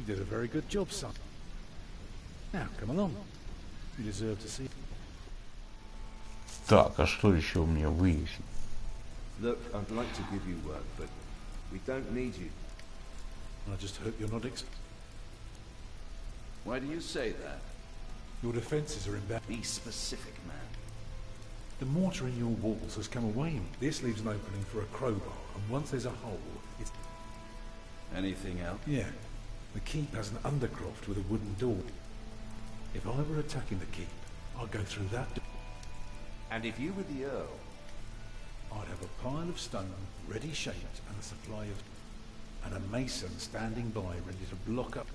You did a very good job, son. Now, come along. You deserve to see. Так, а что еще мне выяснить? Look, I'd like to give you work, but we don't need you. I just hope you're not Why do you say that? Your defences are in bad... Be specific, man. The mortar in your walls has come away. This leaves an opening for a crowbar, and once there's a hole, it's... Anything else? Yeah. The keep has an undercroft with a wooden door. If I were attacking the keep, I'd go through that door. And if you were the Earl, I'd have a pile of stone ready shaped and a supply of... and a mason standing by ready to block up...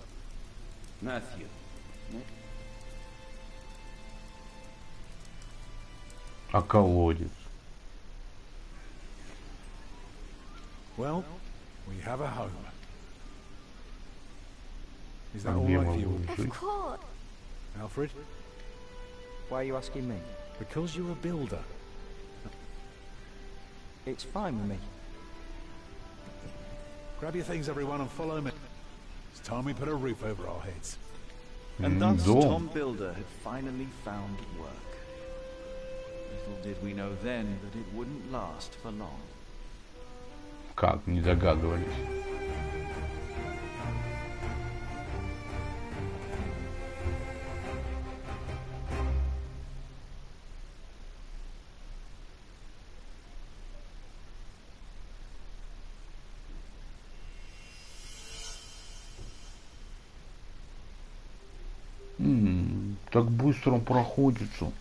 Matthew. А колодец? Well, we have a home. Is that А all где right for могу you? жить? Of course. Alfred? Why are you asking me? Because you're a builder. It's fine with me. Grab your things, everyone, and follow me. It's time we put a roof over our heads. And thus Дом. Tom Builder had finally found work. Little did we know then that it wouldn't last for long. Как, не догадывались. Так быстро проходится.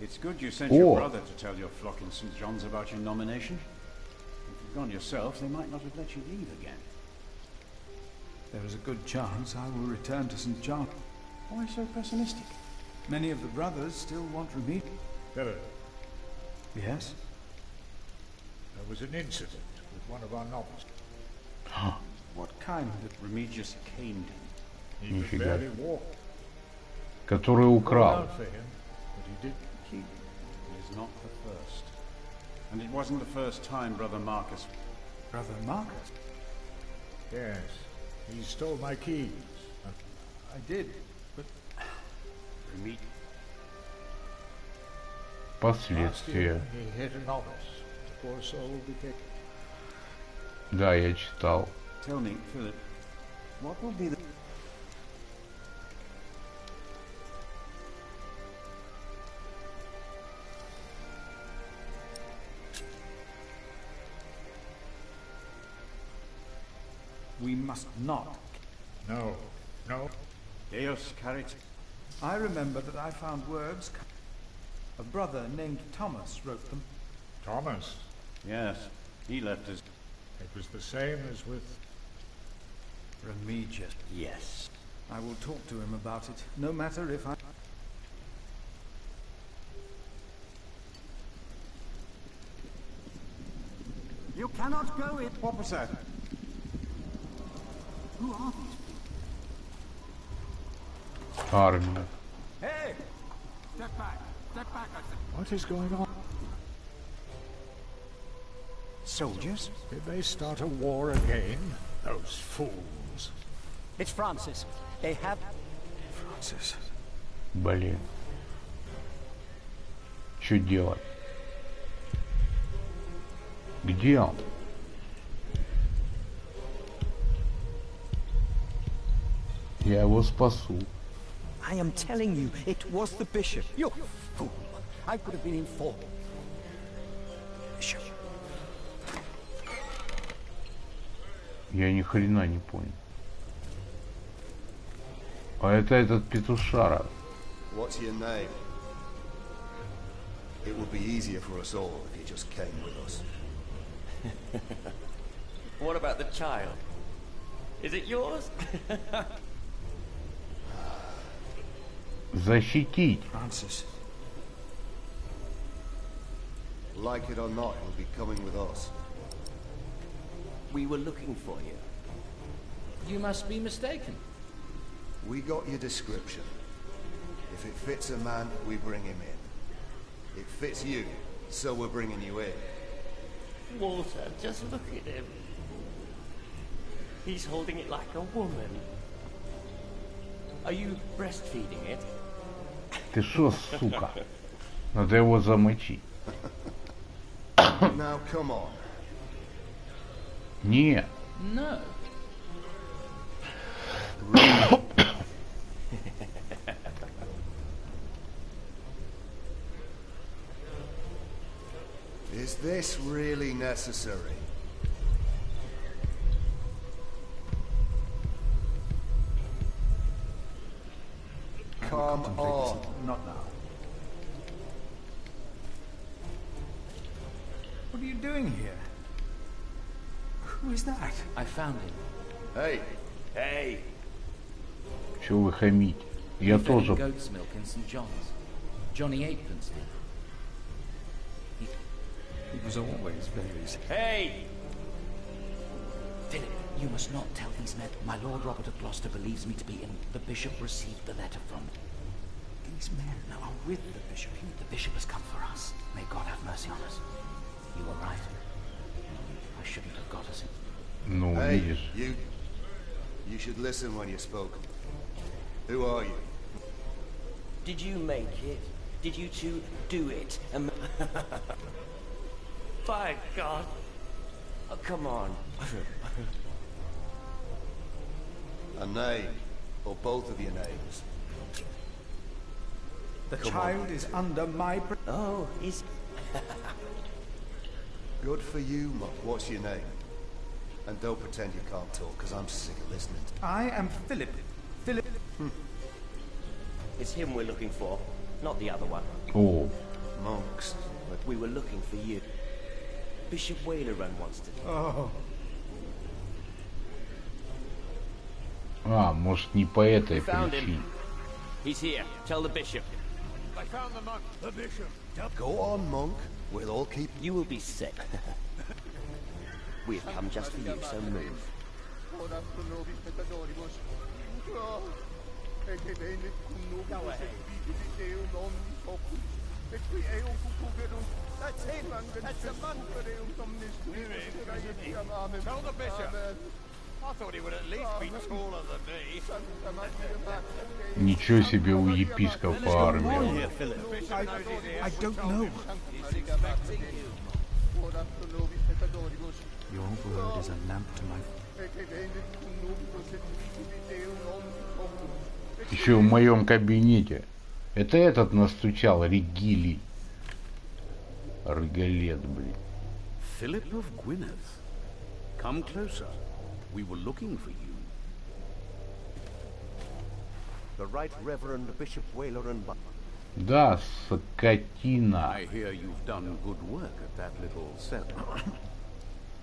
It's good you sent your brother to tell your flock in St. John's about your nomination. If you'd gone yourself, they might not have let you leave again. There is a good chance I will return to St. John. Why so pessimistic? Many of the brothers still want Remi. Philip, Yes? there was an incident with one of our novices. What kind of Remigius caned him? He could Нифига. barely walk. Который Called украл. out for him, but he didn't. He is not the first. And it wasn't the first time Brother Marcus... Brother Marcus? Yes, he stole my keys. I did, but... Remi... Last Последствия. year, he hit a novice. The poor soul became... Да, я читал. Tell me, Philip, what will be the... We must not. No, no. Deus carit... I remember that I found words. A brother named Thomas wrote them. Thomas. Yes, he left us... It was the same as with... Remigius. Yes. I will talk to him about it, no matter if I... You cannot go in. What was that? Who are these people? Армия. Hey! Step back. Step back, I said. What is going on? Soldiers? Did they start a war again? Those fools. It's Francis. They have... Francis. Блин. Что делать? Где он? Я его спасу. I am telling you, it was the bishop. You fool. I would have been informed. Bishop. Я ни хрена не понял. А это этот петушара. What's your name? It would be easier for us all if you just came with us. What about the child? Is it yours? Защитить. Francis. Like it or not, he'll be coming with us. We were looking for you. You must be mistaken. We got your description. If it fits a man, we bring him in. It fits you, so we're bringing you in. Walter, just look at him. He's holding it like a woman. Are you breastfeeding it? Ты шо, сука? Надо его замочить. Now come on. Нет. No. Is this really necessary? contemplate this. Not now. What are you doing here? Who is that? I found him. Hey, hey. Чего вы хамите? Я тоже. Goat's milk in St. John's. Johnny Eightpence did. He was always very... Hey! Philip, you must not tell these men. My Lord Robert of Gloucester believes me to be in. The bishop received the letter from me. These men are with the bishop. The bishop has come for us. May God have mercy on us. You were right. I shouldn't have got us in. Ну, Hey, видишь. you should listen when you're spoken. Who are you? Did you make it? Did you two do it? By God! Oh, come on. A name, or both of your names. The child is under my... Oh, is... Good for you, Muck. What's your name? And don't pretend you can't talk, because I'm sick of listening to... I am Philip. Philip... It's him we're looking for, not the other one. Oh. Monks. But we were looking for you. Bishop Wailerun wants to... Oh. А, может, не по этой Found причине. him. He's here. Tell the bishop. I found the monk. The bishop. Go on, Monk. We'll all keep... You will be sick. We've come just for you, so move. Go ahead. That's him. That's the monk. Tell the bishop. I thought he would at least be taller than me. Ничего себе у епископа армия. I don't know. Your word is a lamp to my... Еще в моем кабинете. Это этот настучал, Регилий. Рогалет, блин. Philip of Gwynedd. Come closer. We were looking for you. The Right Reverend Bishop Wailerun. Да, скотина. I hear you've done good work at that little cell.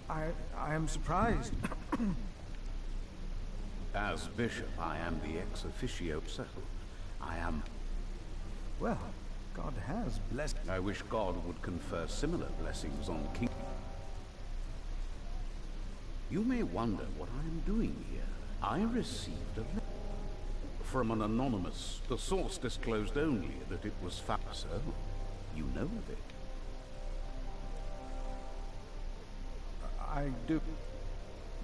I am surprised. As bishop, I am the ex officio settled. I am... Well, God has blessed... I wish God would confer similar blessings on King... You may wonder what I am doing here. I received a letter from an anonymous. The source disclosed only that it was found. So, you know of it. I do...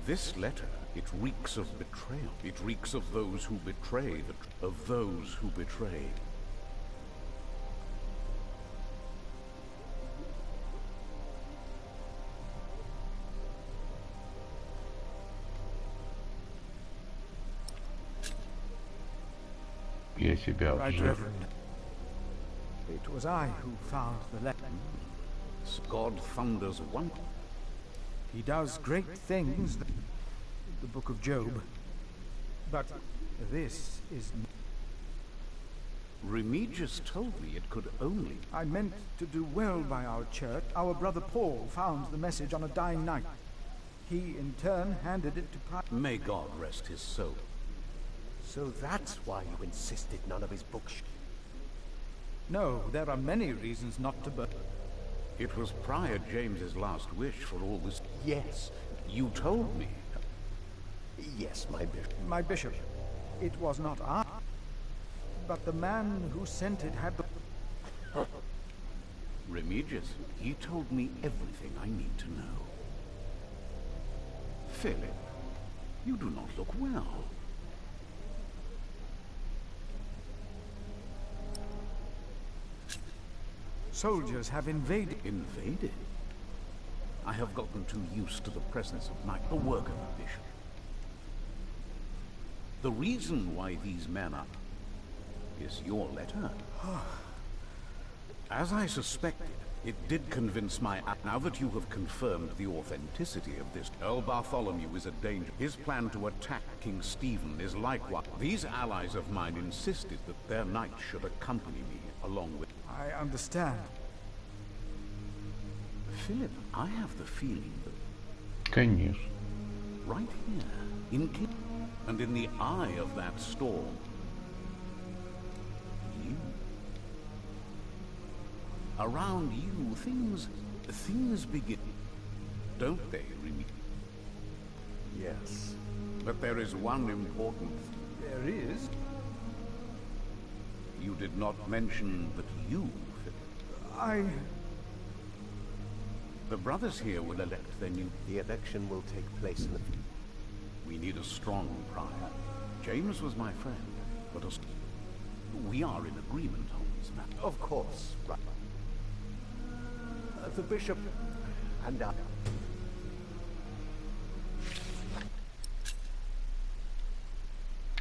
This letter, it reeks of betrayal. It reeks of those who betray, of those who betray. Я себя Right, обжег. Reverend. It was I who found the letter. God thunders one. He does great things, the Book of Job. But this is... Remigius told me it could only... I meant to do well by our church. Our brother Paul found the message on a dying night. He, in turn, handed it to... May God rest his soul. So that's why you insisted none of his books... No, there are many reasons not to burn. It was Prior James's last wish for all this... Yes. You told me. Yes, my bishop. My bishop. It was not I. But the man who sent it had... Remigius, he told me everything I need to know. Philip, you do not look well. Soldiers have invaded... Invaded? I have gotten too used to the presence of the work of a bishop. The reason why these men are... is your letter. As I suspected, It did convince my... Now that you have confirmed the authenticity of this, Earl Bartholomew is a danger. His plan to attack King Stephen is likewise. These allies of mine insisted that their knight should accompany me along with... I understand. Philip, I have the feeling that... Конечно. Right here, in King... And in the eye of that storm... You... Around you, things begin, don't they, Remy? Yes. But there is one important thing. There is? You did not mention that you, Philip. The brothers here will elect their new... The election will take place in the... We need a strong prior. James was my friend, but we are in agreement on this matter. Of course, right. The bishop and I.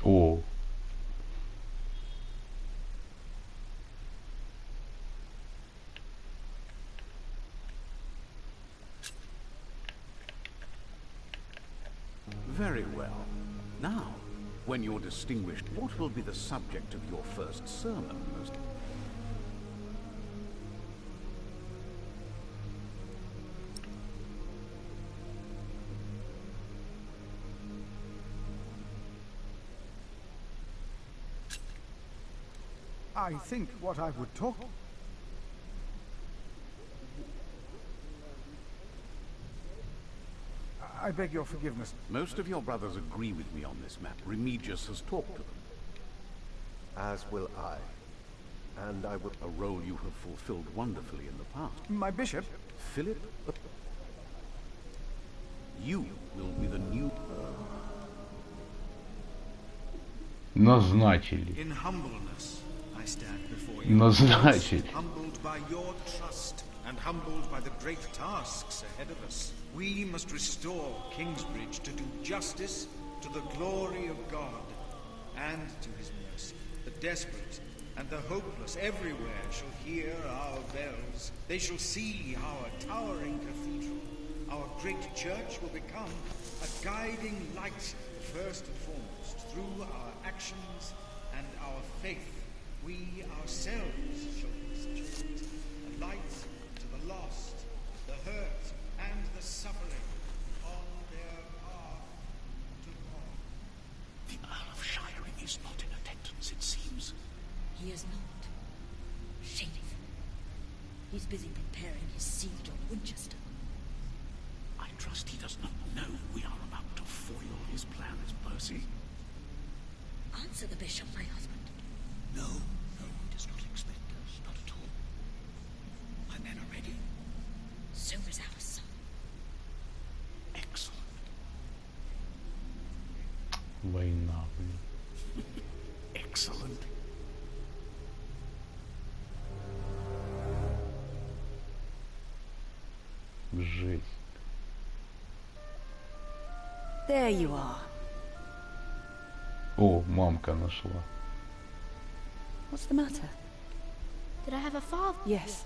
О. Very well. Now, when you're distinguished, what will be the subject of your first sermon? I think what I would talk... I beg your forgiveness. Most of your brothers agree with me on this matter. Remigius has talked to them. As will I. And I will... A role you have fulfilled wonderfully in the past. My bishop? Philip, you will be the new... Назначили. In humbleness, I stand before you. Назначили. Humbled by your trust and humbled by the great tasks ahead of us. We must restore Kingsbridge to do justice to the glory of God and to his mercy. The desperate and the hopeless everywhere shall hear our bells. They shall see our towering cathedral. Our great church will become a guiding light, first and foremost, through our actions and our faith. We ourselves shall be such a light, a light to the lost, the hurt, and the suffering on their path to God. The Earl of Shiring is not in attendance, it seems. He is not. Shameful. He's busy preparing his siege on Winchester. I trust he does not know we are about to foil his plans, Percy. Answer the bishop, my husband. No, he does not expect us, not at all. My men are ready. So is our son. Excellent. Война, блин. Excellent. Жесть. There you are. О, мамка нашла. What's the matter? Did I have a father? Yes.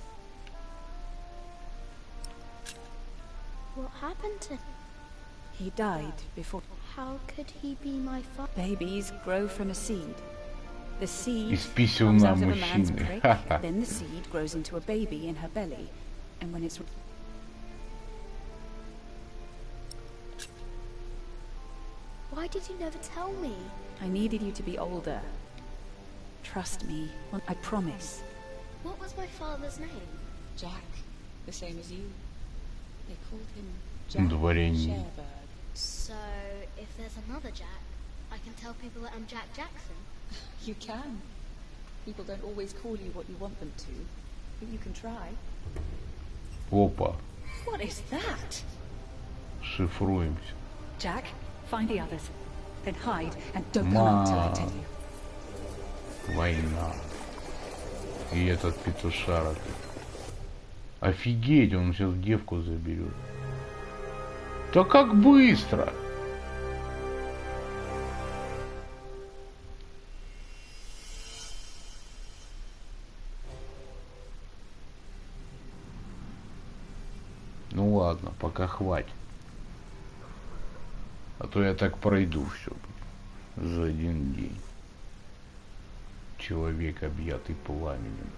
What happened to him? He died before... How could he be my father? Babies grow from a seed. The seed Из comes писюна out of a man's мужчины. prick, then the seed grows into a baby in her belly, and when it's... Why did you never tell me? I needed you to be older. Trust me. I promise. What was my father's name? Jack, the same as you. They called him Jack Дворянин. Sherbird. So, if there's another Jack, I can tell people that I'm Jack Jackson. You can. People don't always call you what you want them to, but you can try. Опа. What is that? Шифруемся. Jack, find the others. Then hide and don't come out till I tell you. Война. И этот петушара. Офигеть, он сейчас девку заберет. Да как быстро! Ну ладно, пока хватит. А то я так пройду все за один день. Человек, объятый пламенем.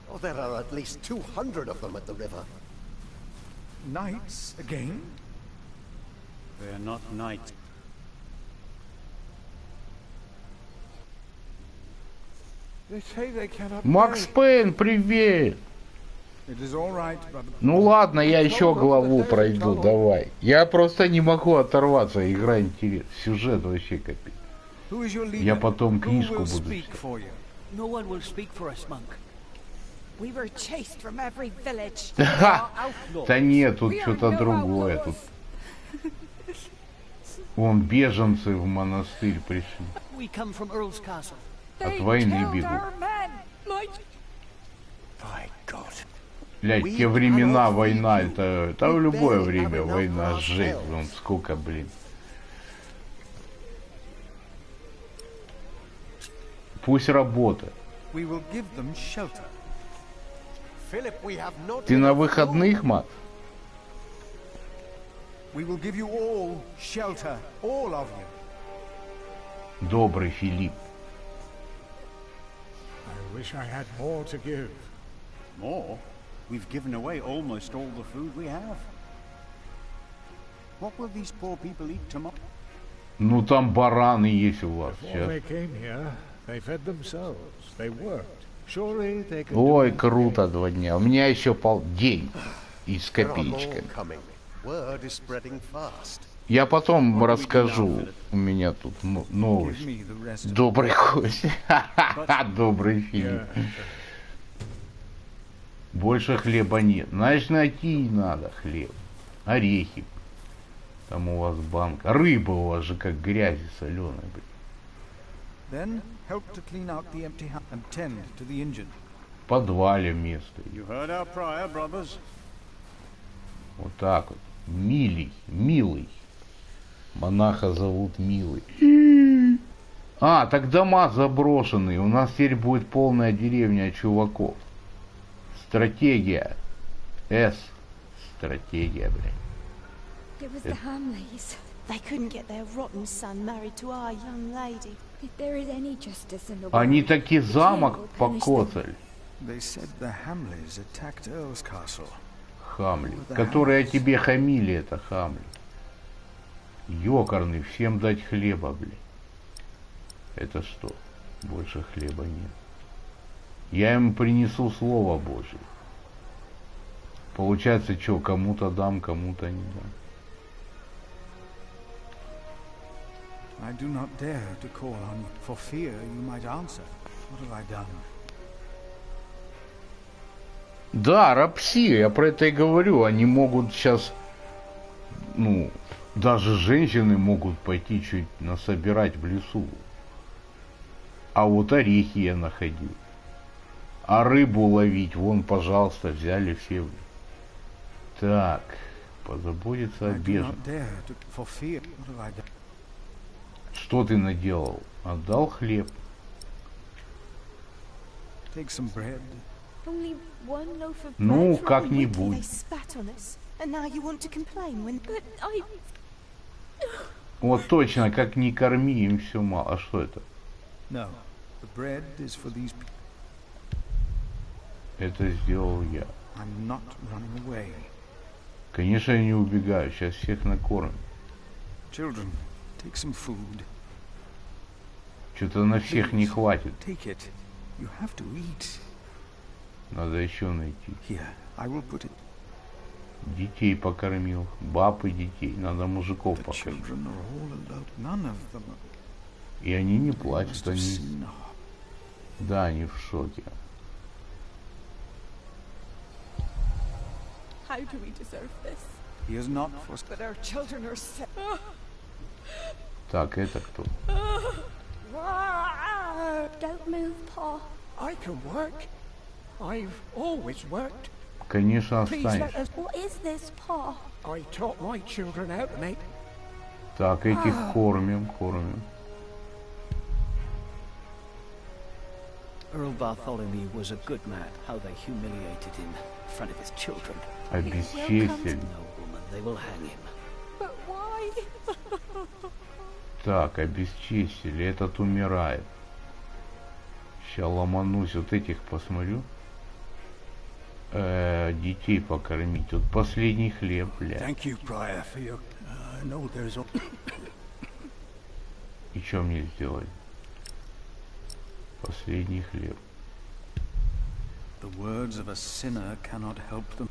Oh, there are at least 200 of them at the river. Knights again? They're not knights. They say they cannot Макс Пейн, привет! It is all right, brother. Ну ладно, я еще главу пройду, давай. Я просто не могу оторваться, игра интересна. Сюжет вообще капец. Я потом книжку буду читать. No one will speak for us, monk. We were chased from every village. Да нет, тут что-то другое. Тут вон беженцы в монастырь пришли. We come from Earl's Castle. От войны бегут. Блять, те времена война, это в любое время война, жесть. Вон сколько, блин. Пусть работает. Ты на выходных, Макс? Добрый Филипп. I wish I had more to give. More? We've given away almost all the food we have. What will these poor people eat tomorrow? Ну там бараны есть у вас Before сейчас. they came here, they fed themselves. They worked. Surely they could. Ой, круто, 2 дня. У меня еще день и с копеечками. Word is spreading fast. Я потом расскажу. У меня тут новость. Добрый гость. Добрый Филипп. Больше хлеба нет. Значит, найти надо хлеб. Орехи. Там у вас банка. Рыба у вас же как грязи соленая. Then help to clean out the empty house and tend to the injured. В подвале место. You heard our prayer, brothers. Вот так вот. Милый. Монаха зовут Милый. А, так дома заброшенные. У нас теперь будет полная деревня чуваков. Стратегия. Стратегия, блядь. It was the Hamleys. They couldn't get their rotten son married to our young lady. If there is any justice in the world, Они таки замок покоцали. They said the Hamleys attacked Earl's Castle. Хамли. Которые тебе хамили, это Хамли. Ёкарный, всем дать хлеба, блядь. Это что? Больше хлеба нет. Я им принесу Слово Божие. Получается, что, кому-то дам, кому-то не дам. I do not dare to call on you, for fear you might answer. What have I done? Да, рабси, я про это и говорю. Они могут сейчас, ну, даже женщины могут пойти чуть насобирать в лесу. А вот орехи я находил. А рыбу ловить, вон, пожалуйста, взяли все. Так, позаботиться о беженцах. Что ты наделал? Отдал хлеб. Ну, как-нибудь. Вот точно, как не корми, им все мало. А что это? Это сделал я. Конечно, я не убегаю. Сейчас всех накормим. Что-то на всех не хватит. Надо еще найти. Детей покормил. Баб и детей. Надо мужиков покормить. И они не плачут. Они... Да, они в шоке. How do we deserve this? He is not for... But our children are sick. Так, это кто? Don't move, Pa. I can work. I've always worked. Конечно, останешь. What is this, Pa? I taught my children how to make. Так, этих кормим. Earl Bartholomew was a good man. How they humiliated him in front of his children. Обесчестили. No woman, they will hang him. But why? Так, обесчестили. Этот умирает. Сейчас ломанусь, вот этих посмотрю. Детей покормить. Вот последний хлеб, бля. И что мне сделать? Последний хлеб. The words of a sinner cannot help them.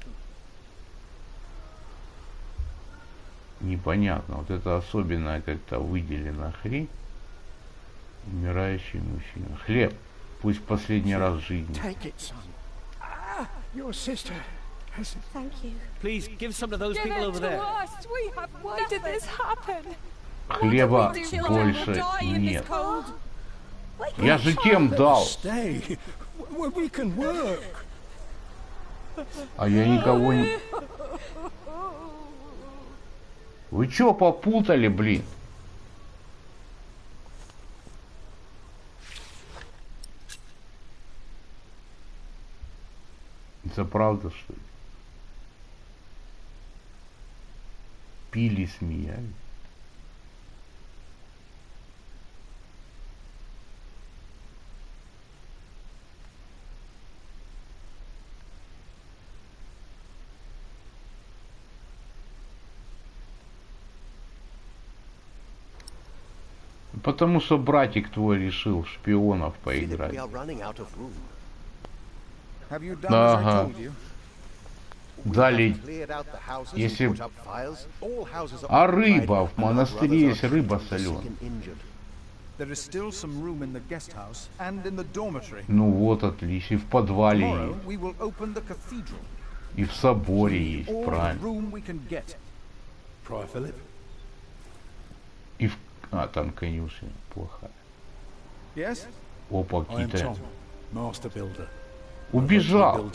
Непонятно. Вот это особенная как-то выделена хрень. Умирающий мужчина. Хлеб. Пусть последний раз в жизни. Your sister has... Thank you. Please give some to those people over there. Why did this happen? Хлеба больше нет. Я же тем дал. А я никого не... Вы чё попутали, блин? Это правда, что ли? Пили, смеялись. Потому что братик твой решил в шпионов поиграть. Ага. Дали, если... А рыба, в монастыре есть рыба соленая. Ну вот, отлично, и в подвале есть. И в соборе есть, правильно. И в... А, там конюшня плохая. Опа, какие-то... Убежал.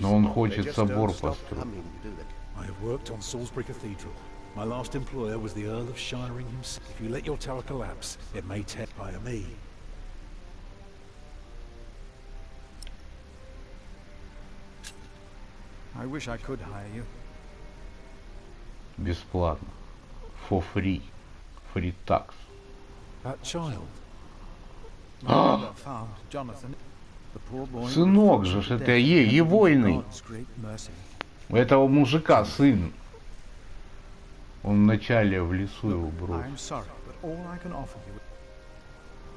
Но он хочет собор построить. I have worked on Salisbury Cathedral. My last employer was the Earl of Shiring himself. If you let your tower collapse, it may hire me. I wish I could hire you. Бесплатно. For free. Free tax. That child. Сынок же, это егойный. У этого мужика сын. Он вначале в лесу его бросил.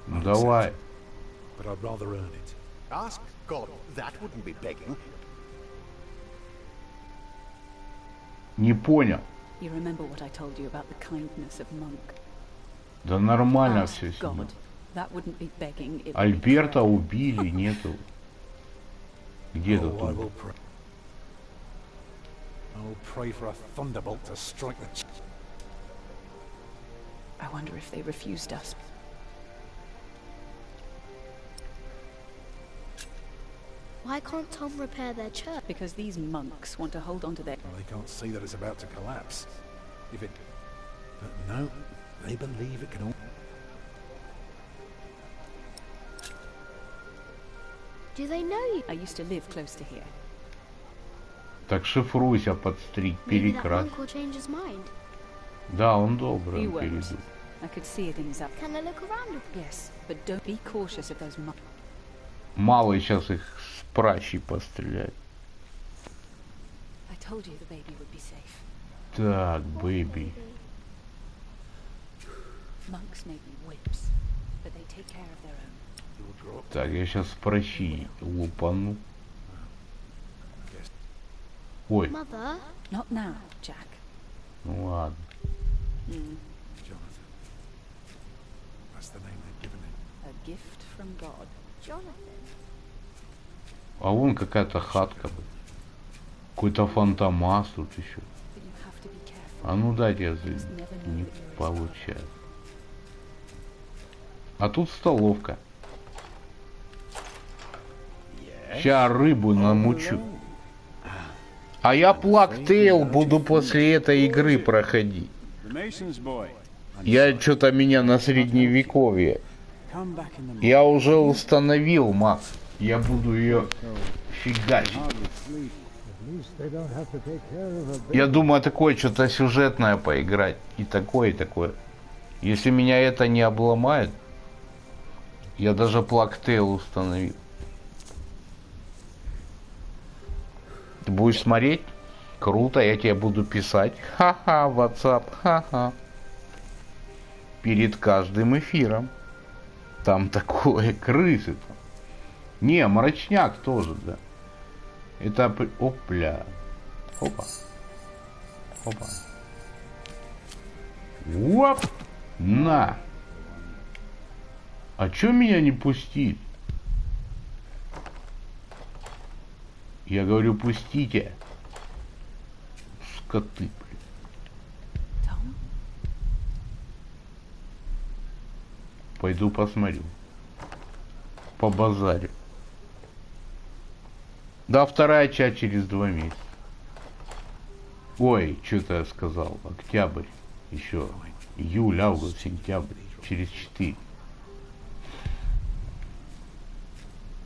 Ну давай. Не понял. Да нормально все с ним. Альберта убили, нету. Где тут он? Why can't Tom repair their church? Because these monks want to hold on to their... Well, they can't see that it's about to collapse. If it... But no, they believe it can all... Do they know you? I used to live close to here. Так шифруйся, подстриг, перекрась. Да, он добрый, он перейдет. I could see it in his... Can I look around? Yes, but don't be cautious of those monks. Мало сейчас их с пращей постреляет. Так, бэйби. Так, я сейчас с пращей лупану. Ой. Ну ладно. А вон какая-то хатка. Какой-то фантомас тут еще. А ну дайте, не получается. А тут столовка. Сейчас рыбу намучу. А я Плактейл буду после этой игры проходить. Я что-то меня на средневековье. Я уже установил, Макс. Я буду ее фигачить. Я думаю, такое что-то сюжетное поиграть. И такое, и такое. Если меня это не обломает, я даже плактейл установил. Ты будешь смотреть? Круто, я тебе буду писать. Ха-ха, WhatsApp, ха-ха. Перед каждым эфиром. Там такое, крысы там. Не, мрачняк тоже, да. Это... Опля. Опа. Опа. Оп. На. А чё меня не пустить? Я говорю, пустите. Скоты, блин. Пойду посмотрю. По базарю. Да, вторая часть через 2 месяца. Ой, что-то я сказал. Октябрь. Еще. Июль, август, сентябрь. Через 4.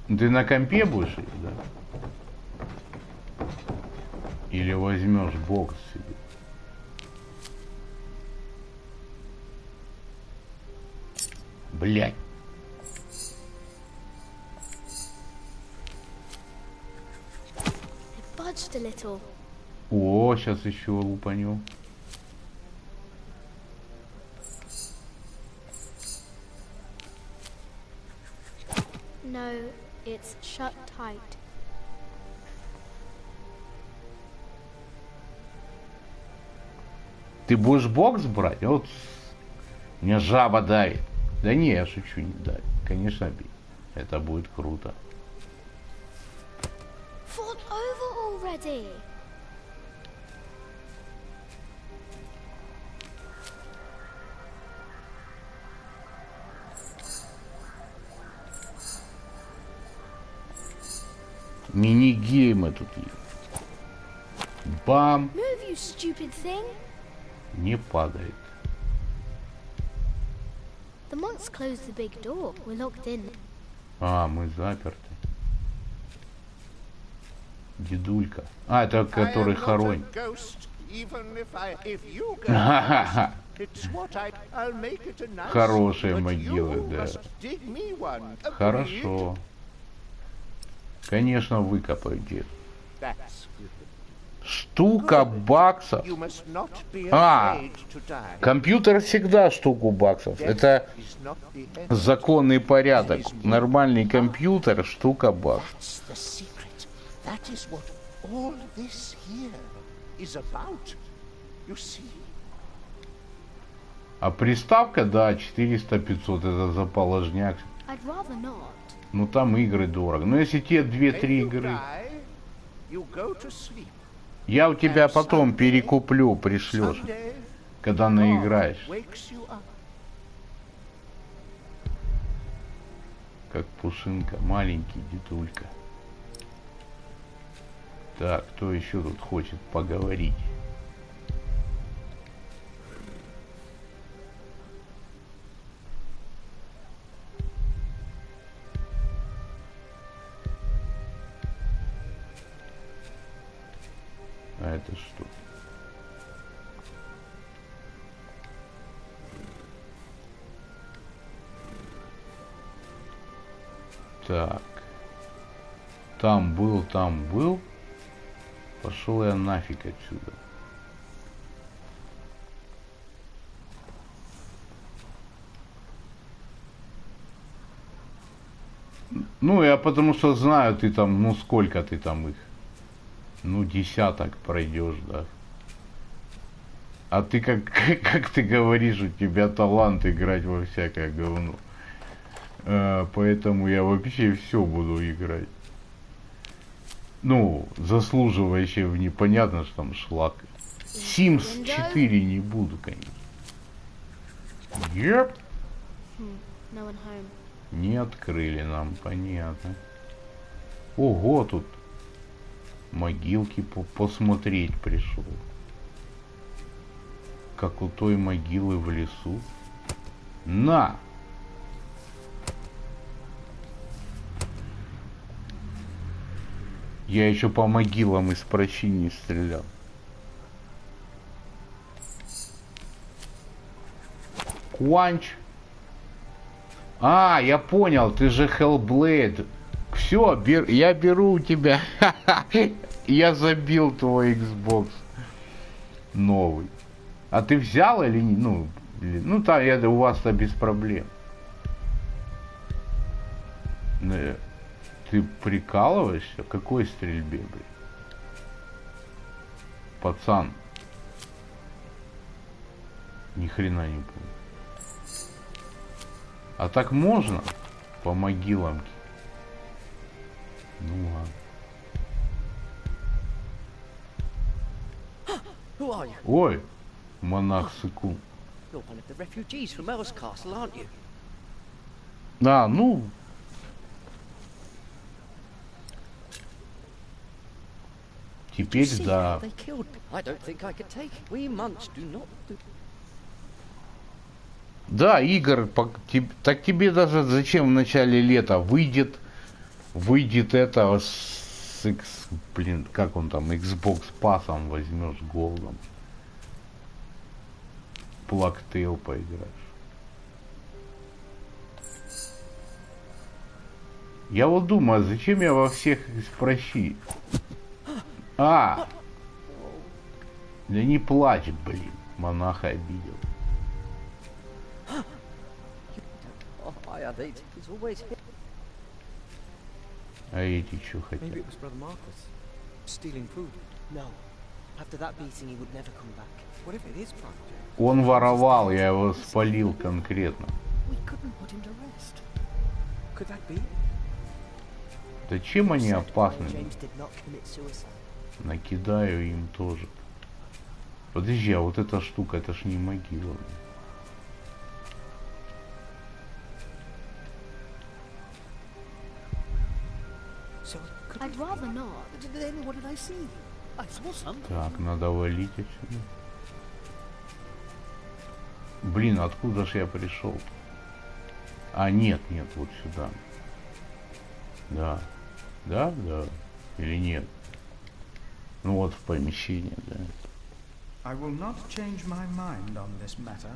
Ты на компе будешь, да? Или возьмешь бокс себе? Блять. О, сейчас еще лупаню. No, it's shut tight. Ты будешь бокс брать? Вот меня жаба давит. Да не, я шучу, не давит. Конечно, бей. Это будет круто. Fought over already. Мини-геймы тут есть. Бам! Move, you stupid thing. Не падает. The monks closed the big door. We're locked in. А, мы заперты. Дедулька. А, это который хоронь. Хорошие могилы, да. Хорошо. Конечно, выкопаю, дед. Штука баксов. А, компьютер всегда штуку баксов. Это законный порядок. Нормальный компьютер штука баксов. А приставка, да, 400-500, это за положняк. Ну там игры дорого. Но если те 2-3 игры... Я у тебя потом перекуплю, пришлешь, когда наиграешь. Как пушинка, маленький дедулька. Так, кто еще тут хочет поговорить? А это что? Так. Там был, там был. Пошел я нафиг отсюда. Ну, я потому что знаю, ты там, ну сколько ты там их? Ну, 10 пройдешь, да. А ты как ты говоришь, у тебя талант играть во всякое говно. Поэтому я вообще все буду играть. Ну, заслуживающее в непонятно, что там шлак. Sims 4 не буду, конечно. Yep. Не открыли нам, понятно. Ого, тут могилки посмотреть пришел. как у той могилы в лесу. На! Я еще по могилам из прощи стрелял. Куанч. А, я понял, ты же Hellblade. Все, я беру у тебя. Я забил твой Xbox новый. А ты взял или не? Ну там у вас-то без проблем. Ты прикалываешься? Какой стрельбе, блин? Пацан. Ни хрена не понял. А так можно? По могилам. Ну ладно. Ой, монах Сыкун. Да, ну. Теперь да. Да, Игорь, так тебе даже зачем в начале лета выйдет это блин, как он там, Xbox пассом возьмешь голдом. Плактейл поиграешь. Я вот думаю, зачем я во всех прощи? А! Да не плачь, блин. Монаха обидел. А эти что хотят? Он воровал, я его спалил конкретно. Да чем они опасны? Накидаю им тоже. Подожди, а вот эта штука, это ж не могила. I'd rather not. Then what did I see? I saw something. Так, надо валить отсюда. Блин, откуда ж я пришел? А, нет, вот сюда. Да. Да? Или нет? Ну вот в помещение, да. I will not change my mind on this matter.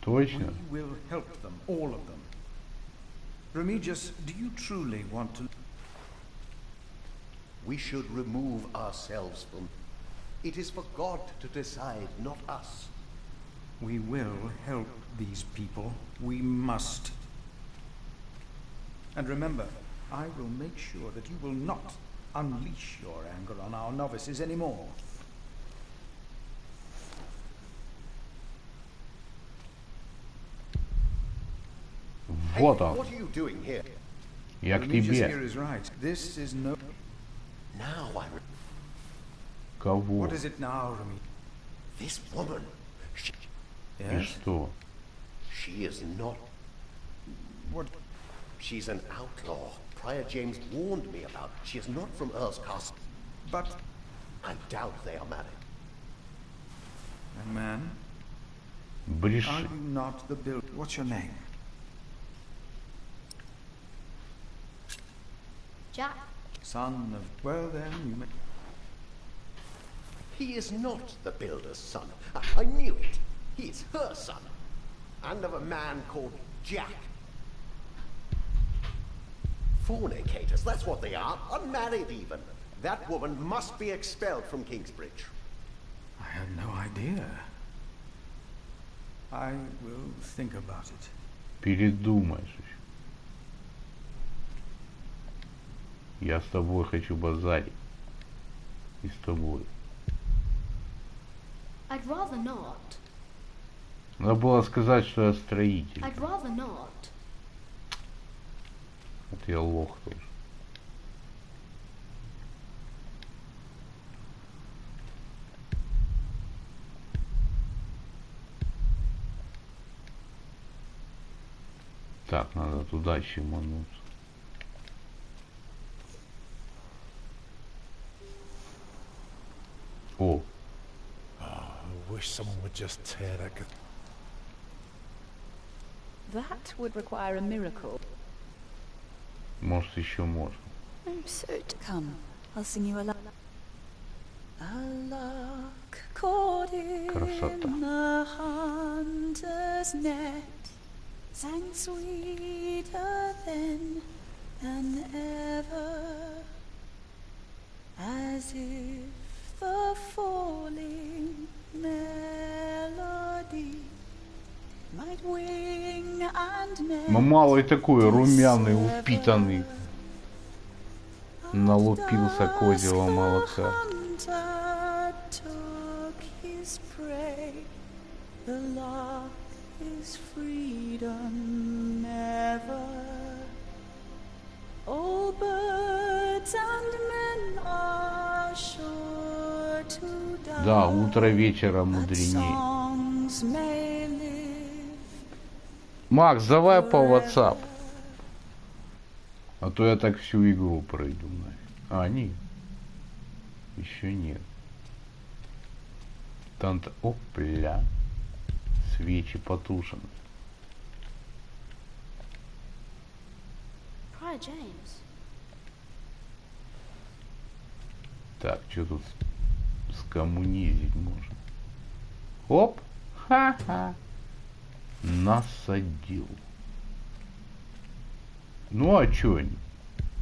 Точно? We will help them, all of them. Remigius, do you truly want to... We should remove ourselves from... It is for God to decide, not us. We will help these people. We must. And remember, I will make sure that you will not unleash your anger on our novices anymore. Вот он. What are you doing here? Я к тебе. This is no... Now I... Кого? What is it now, Remy? This woman. She... И что? She is not... What? She's an outlaw. Prior James warned me about. She is not from Earl's Castle. But... I doubt they are married. Young man? Бреши. Are you not the builder? What's your name? Jack. Son of... Well then, you may... He is not the builder's son. I knew it. He is her son. And of a man called Jack. Fornicators, that's what they are. Unmarried even. That woman must be expelled from Kingsbridge. I had no idea. I will think about it. Передумаешь. Я с тобой хочу базарить. И с тобой. I'd rather not. Надо было сказать, что я строитель. I'd rather not. Вот я лох тоже. Так, надо туда чемануться. О. wish someone would just tear that. That would require a miracle. Может, еще можно. I'm so come. I'll sing you a lullaby. A lark caught in the hunter's net sang sweeter then than ever, as if the falling melody might wing and never. Малый такой румяный, упитанный. Налупился козьего молока. Took his prey. The lark is freedom never. All birds and men are sure to die. Да, утро вечера мудренее. Songs may live. Макс, давай по WhatsApp. А то я так всю игру пройду. А, нет. Еще нет. Там-то... Опля. Свечи потушены. Так, что тут скоммунизить можно? Оп! Ха-ха! Насадил. Ну а чё?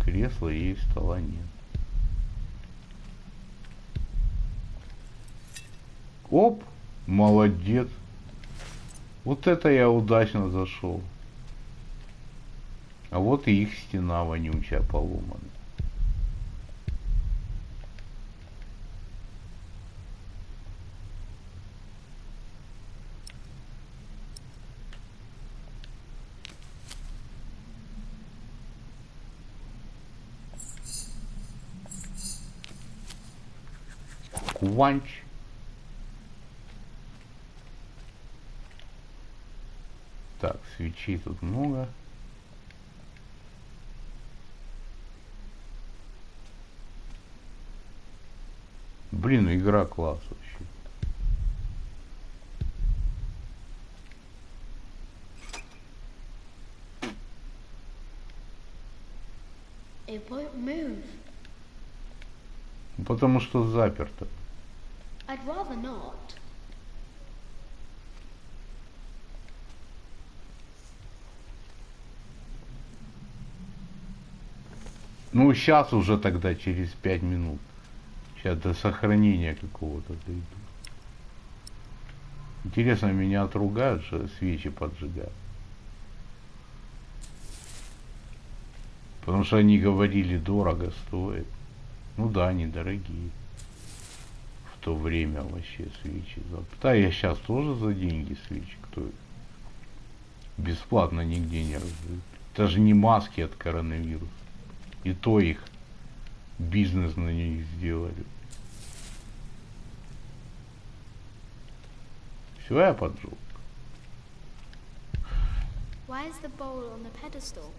Кресла есть, стола нет. Оп! Молодец! Вот это я удачно зашел. А вот и их стена вонючая поломана. Кванч. Так, свечей тут много. Блин, игра класс вообще. It won't move. Потому что заперто. I'd rather not. Ну, сейчас уже тогда, через 5 минут. Сейчас до сохранения какого-то дойду. Интересно, меня отругают, что свечи поджигают. Потому что они говорили, дорого стоит. Ну да, они дорогие. В то время вообще свечи. Да, я сейчас тоже за деньги свечи. Кто их? Бесплатно нигде не раздают. Даже не маски от коронавируса. И то их бизнес на них сделали. Все, я поджег. Why is the bowl on the pedestal?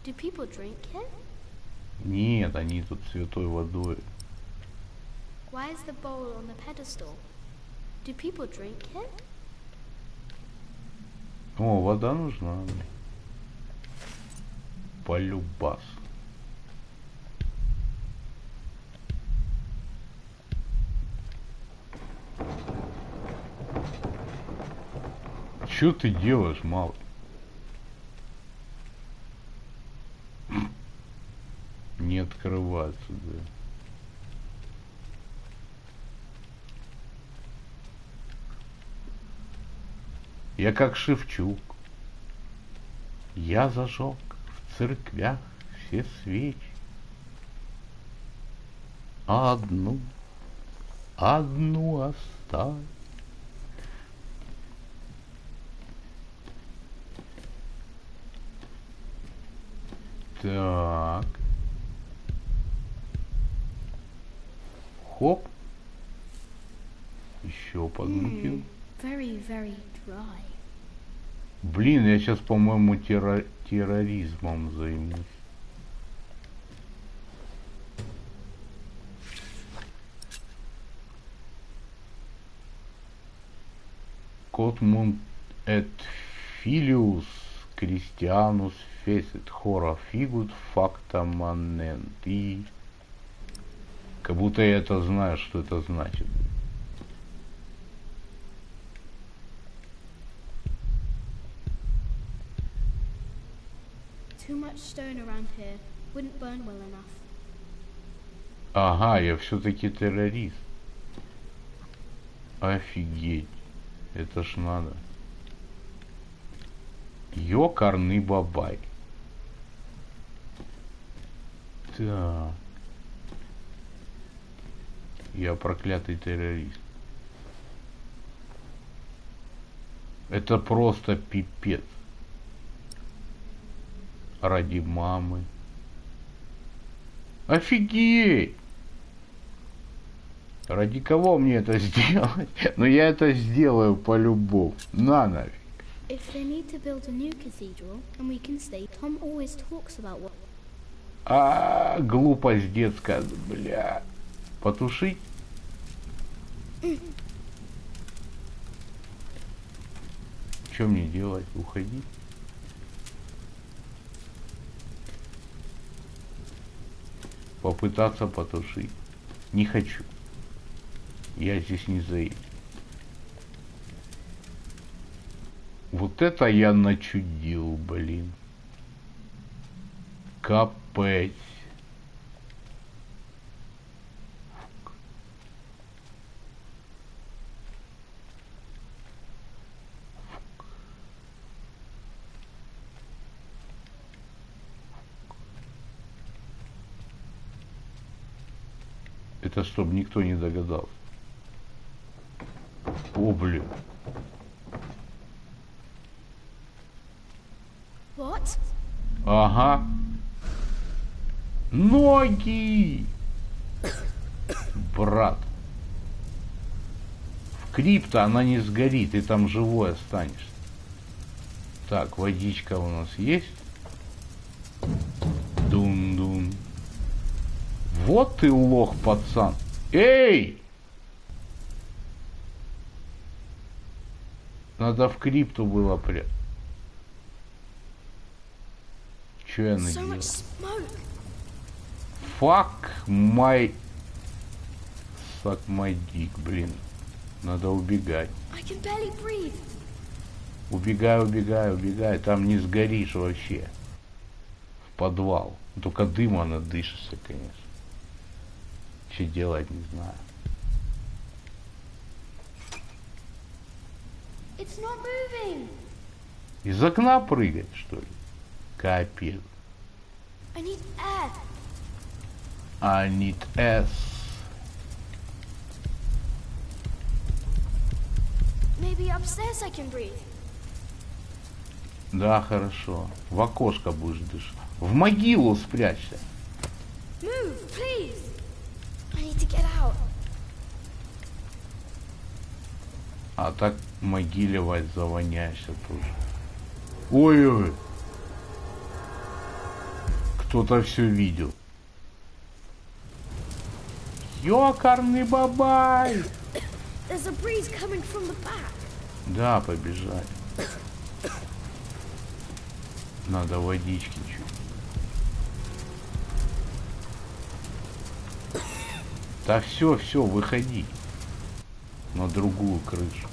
Do people drink it? Нет, они тут святой водой. Why is the bowl on the pedestal? Do people drink it? О, вода нужна. Полюбас. Что ты делаешь, малый? Не открываться, да. Я как Шевчук. Я зажег в церквях все свечи. Одну оставь. Так. Хоп. Еще подмутил. Very, very dry. Блин, я сейчас, по-моему, терроризмом займусь. Котмунд et filius Christianus fecit hora figut facta manent. И как будто я это знаю, что это значит. Too much stone around here wouldn't burn well enough. Ага, я все-таки террорист. Офигеть. Это ж надо. Ёкарный бабай. Так. Я проклятый террорист. Это просто пипец. Ради мамы. Офигеть! Ради кого мне это сделать? Но я это сделаю по-любому. На нафиг. If they need to build a new cathedral, and we can stay, Tom always talks about what. А, глупость детская, бля. Потушить? Что мне делать? Уходить? Попытаться потушить. Не хочу. Я здесь не за этим. Вот это я начудил, блин. Капец. Это чтобы никто не догадался. О, блин. What? Ага. Ноги! Брат. В крипто она не сгорит, ты там живой останешься. Так, водичка у нас есть. Дун-дун. Вот ты лох, пацан. Эй! Надо в крипту было прям. Что я наделал? Fuck my... Suck my dick, блин. Надо убегать. Убегай, убегай, убегай. Там не сгоришь вообще. В подвал. Только дыма надышишься, конечно. Что делать, не знаю. It's not moving. Из окна прыгать, что ли? Капец. I need air. I need S. Maybe upstairs I can breathe. Да, хорошо. В окошко будешь дышать. В могилу спрячься. Move, please. I need to get out. А так могилевать завоняешься тоже. Ой-ой. Кто-то все видел. Ёкарный бабай. There's a breeze coming from the back. Да, побежали. Надо водички чуть. Да все, выходи. На другую крышу.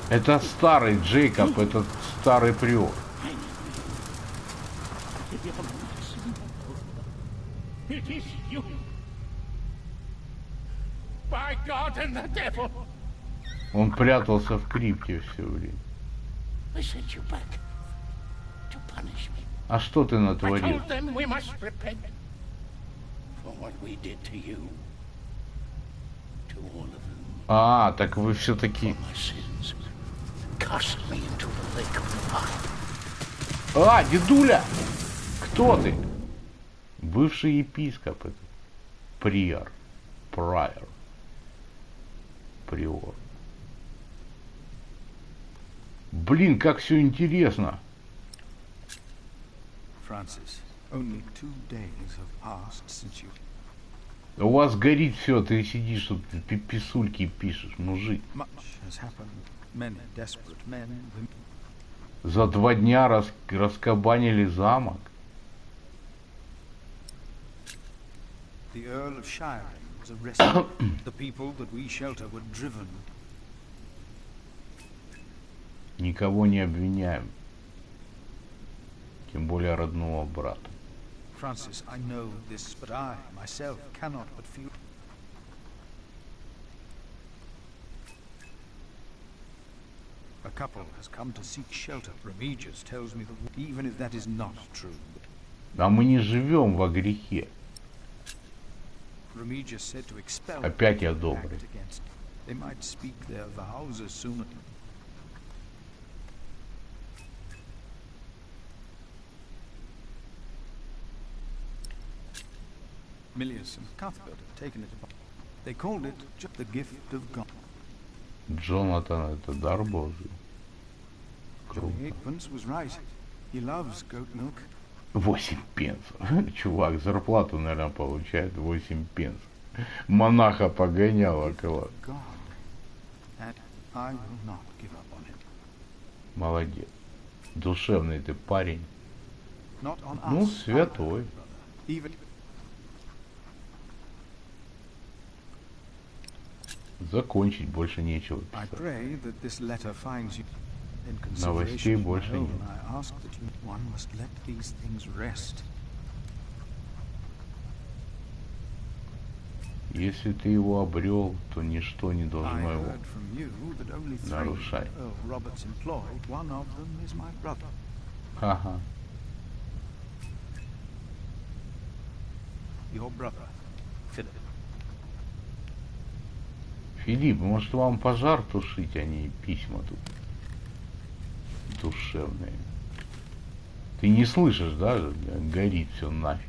Это старый Джейкоб, этот старый приор. Он прятался в крипте все время. А что ты натворил? А, так вы все-таки... А, дедуля! Кто ты? Бывший епископ. Это. Приор. Приор. Блин, как все интересно. Francis, only 2 days have passed since you... У вас горит все, ты сидишь тут, писульки пишешь, мужик. За 2 дня раскабанили замок. The Earl of Shiring was arrested. The people that we shelter were driven. Никого не обвиняем. Тем более родного брата. Francis, I know this, but I, myself, cannot but feel... A couple has come to seek shelter. Remigius tells me that even if that is not true... А мы не живем во грехе. Remigius said to expel... Опять я добрый. They might speak their vows as soon... Milius and Cuthbert have taken it upon. They called it just the gift of God. Джонатан, это дар Божий. Johnny Aikens was right. He loves goat milk. 8 пенсов. Чувак, зарплату, наверное, получает 8 пенсов. Монаха погонял около. Молодец. Душевный ты парень. Ну, святой. Закончить больше нечего писать. Новостей больше нет. Если ты его обрел, то ничто не должно его нарушать. Ага. Филипп, может вам пожар тушить, а не письма тут душевные? Ты не слышишь, да? Горит все нафиг.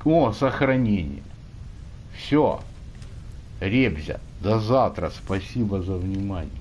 О, сохранение. Все. Ребзя. До завтра. Спасибо за внимание.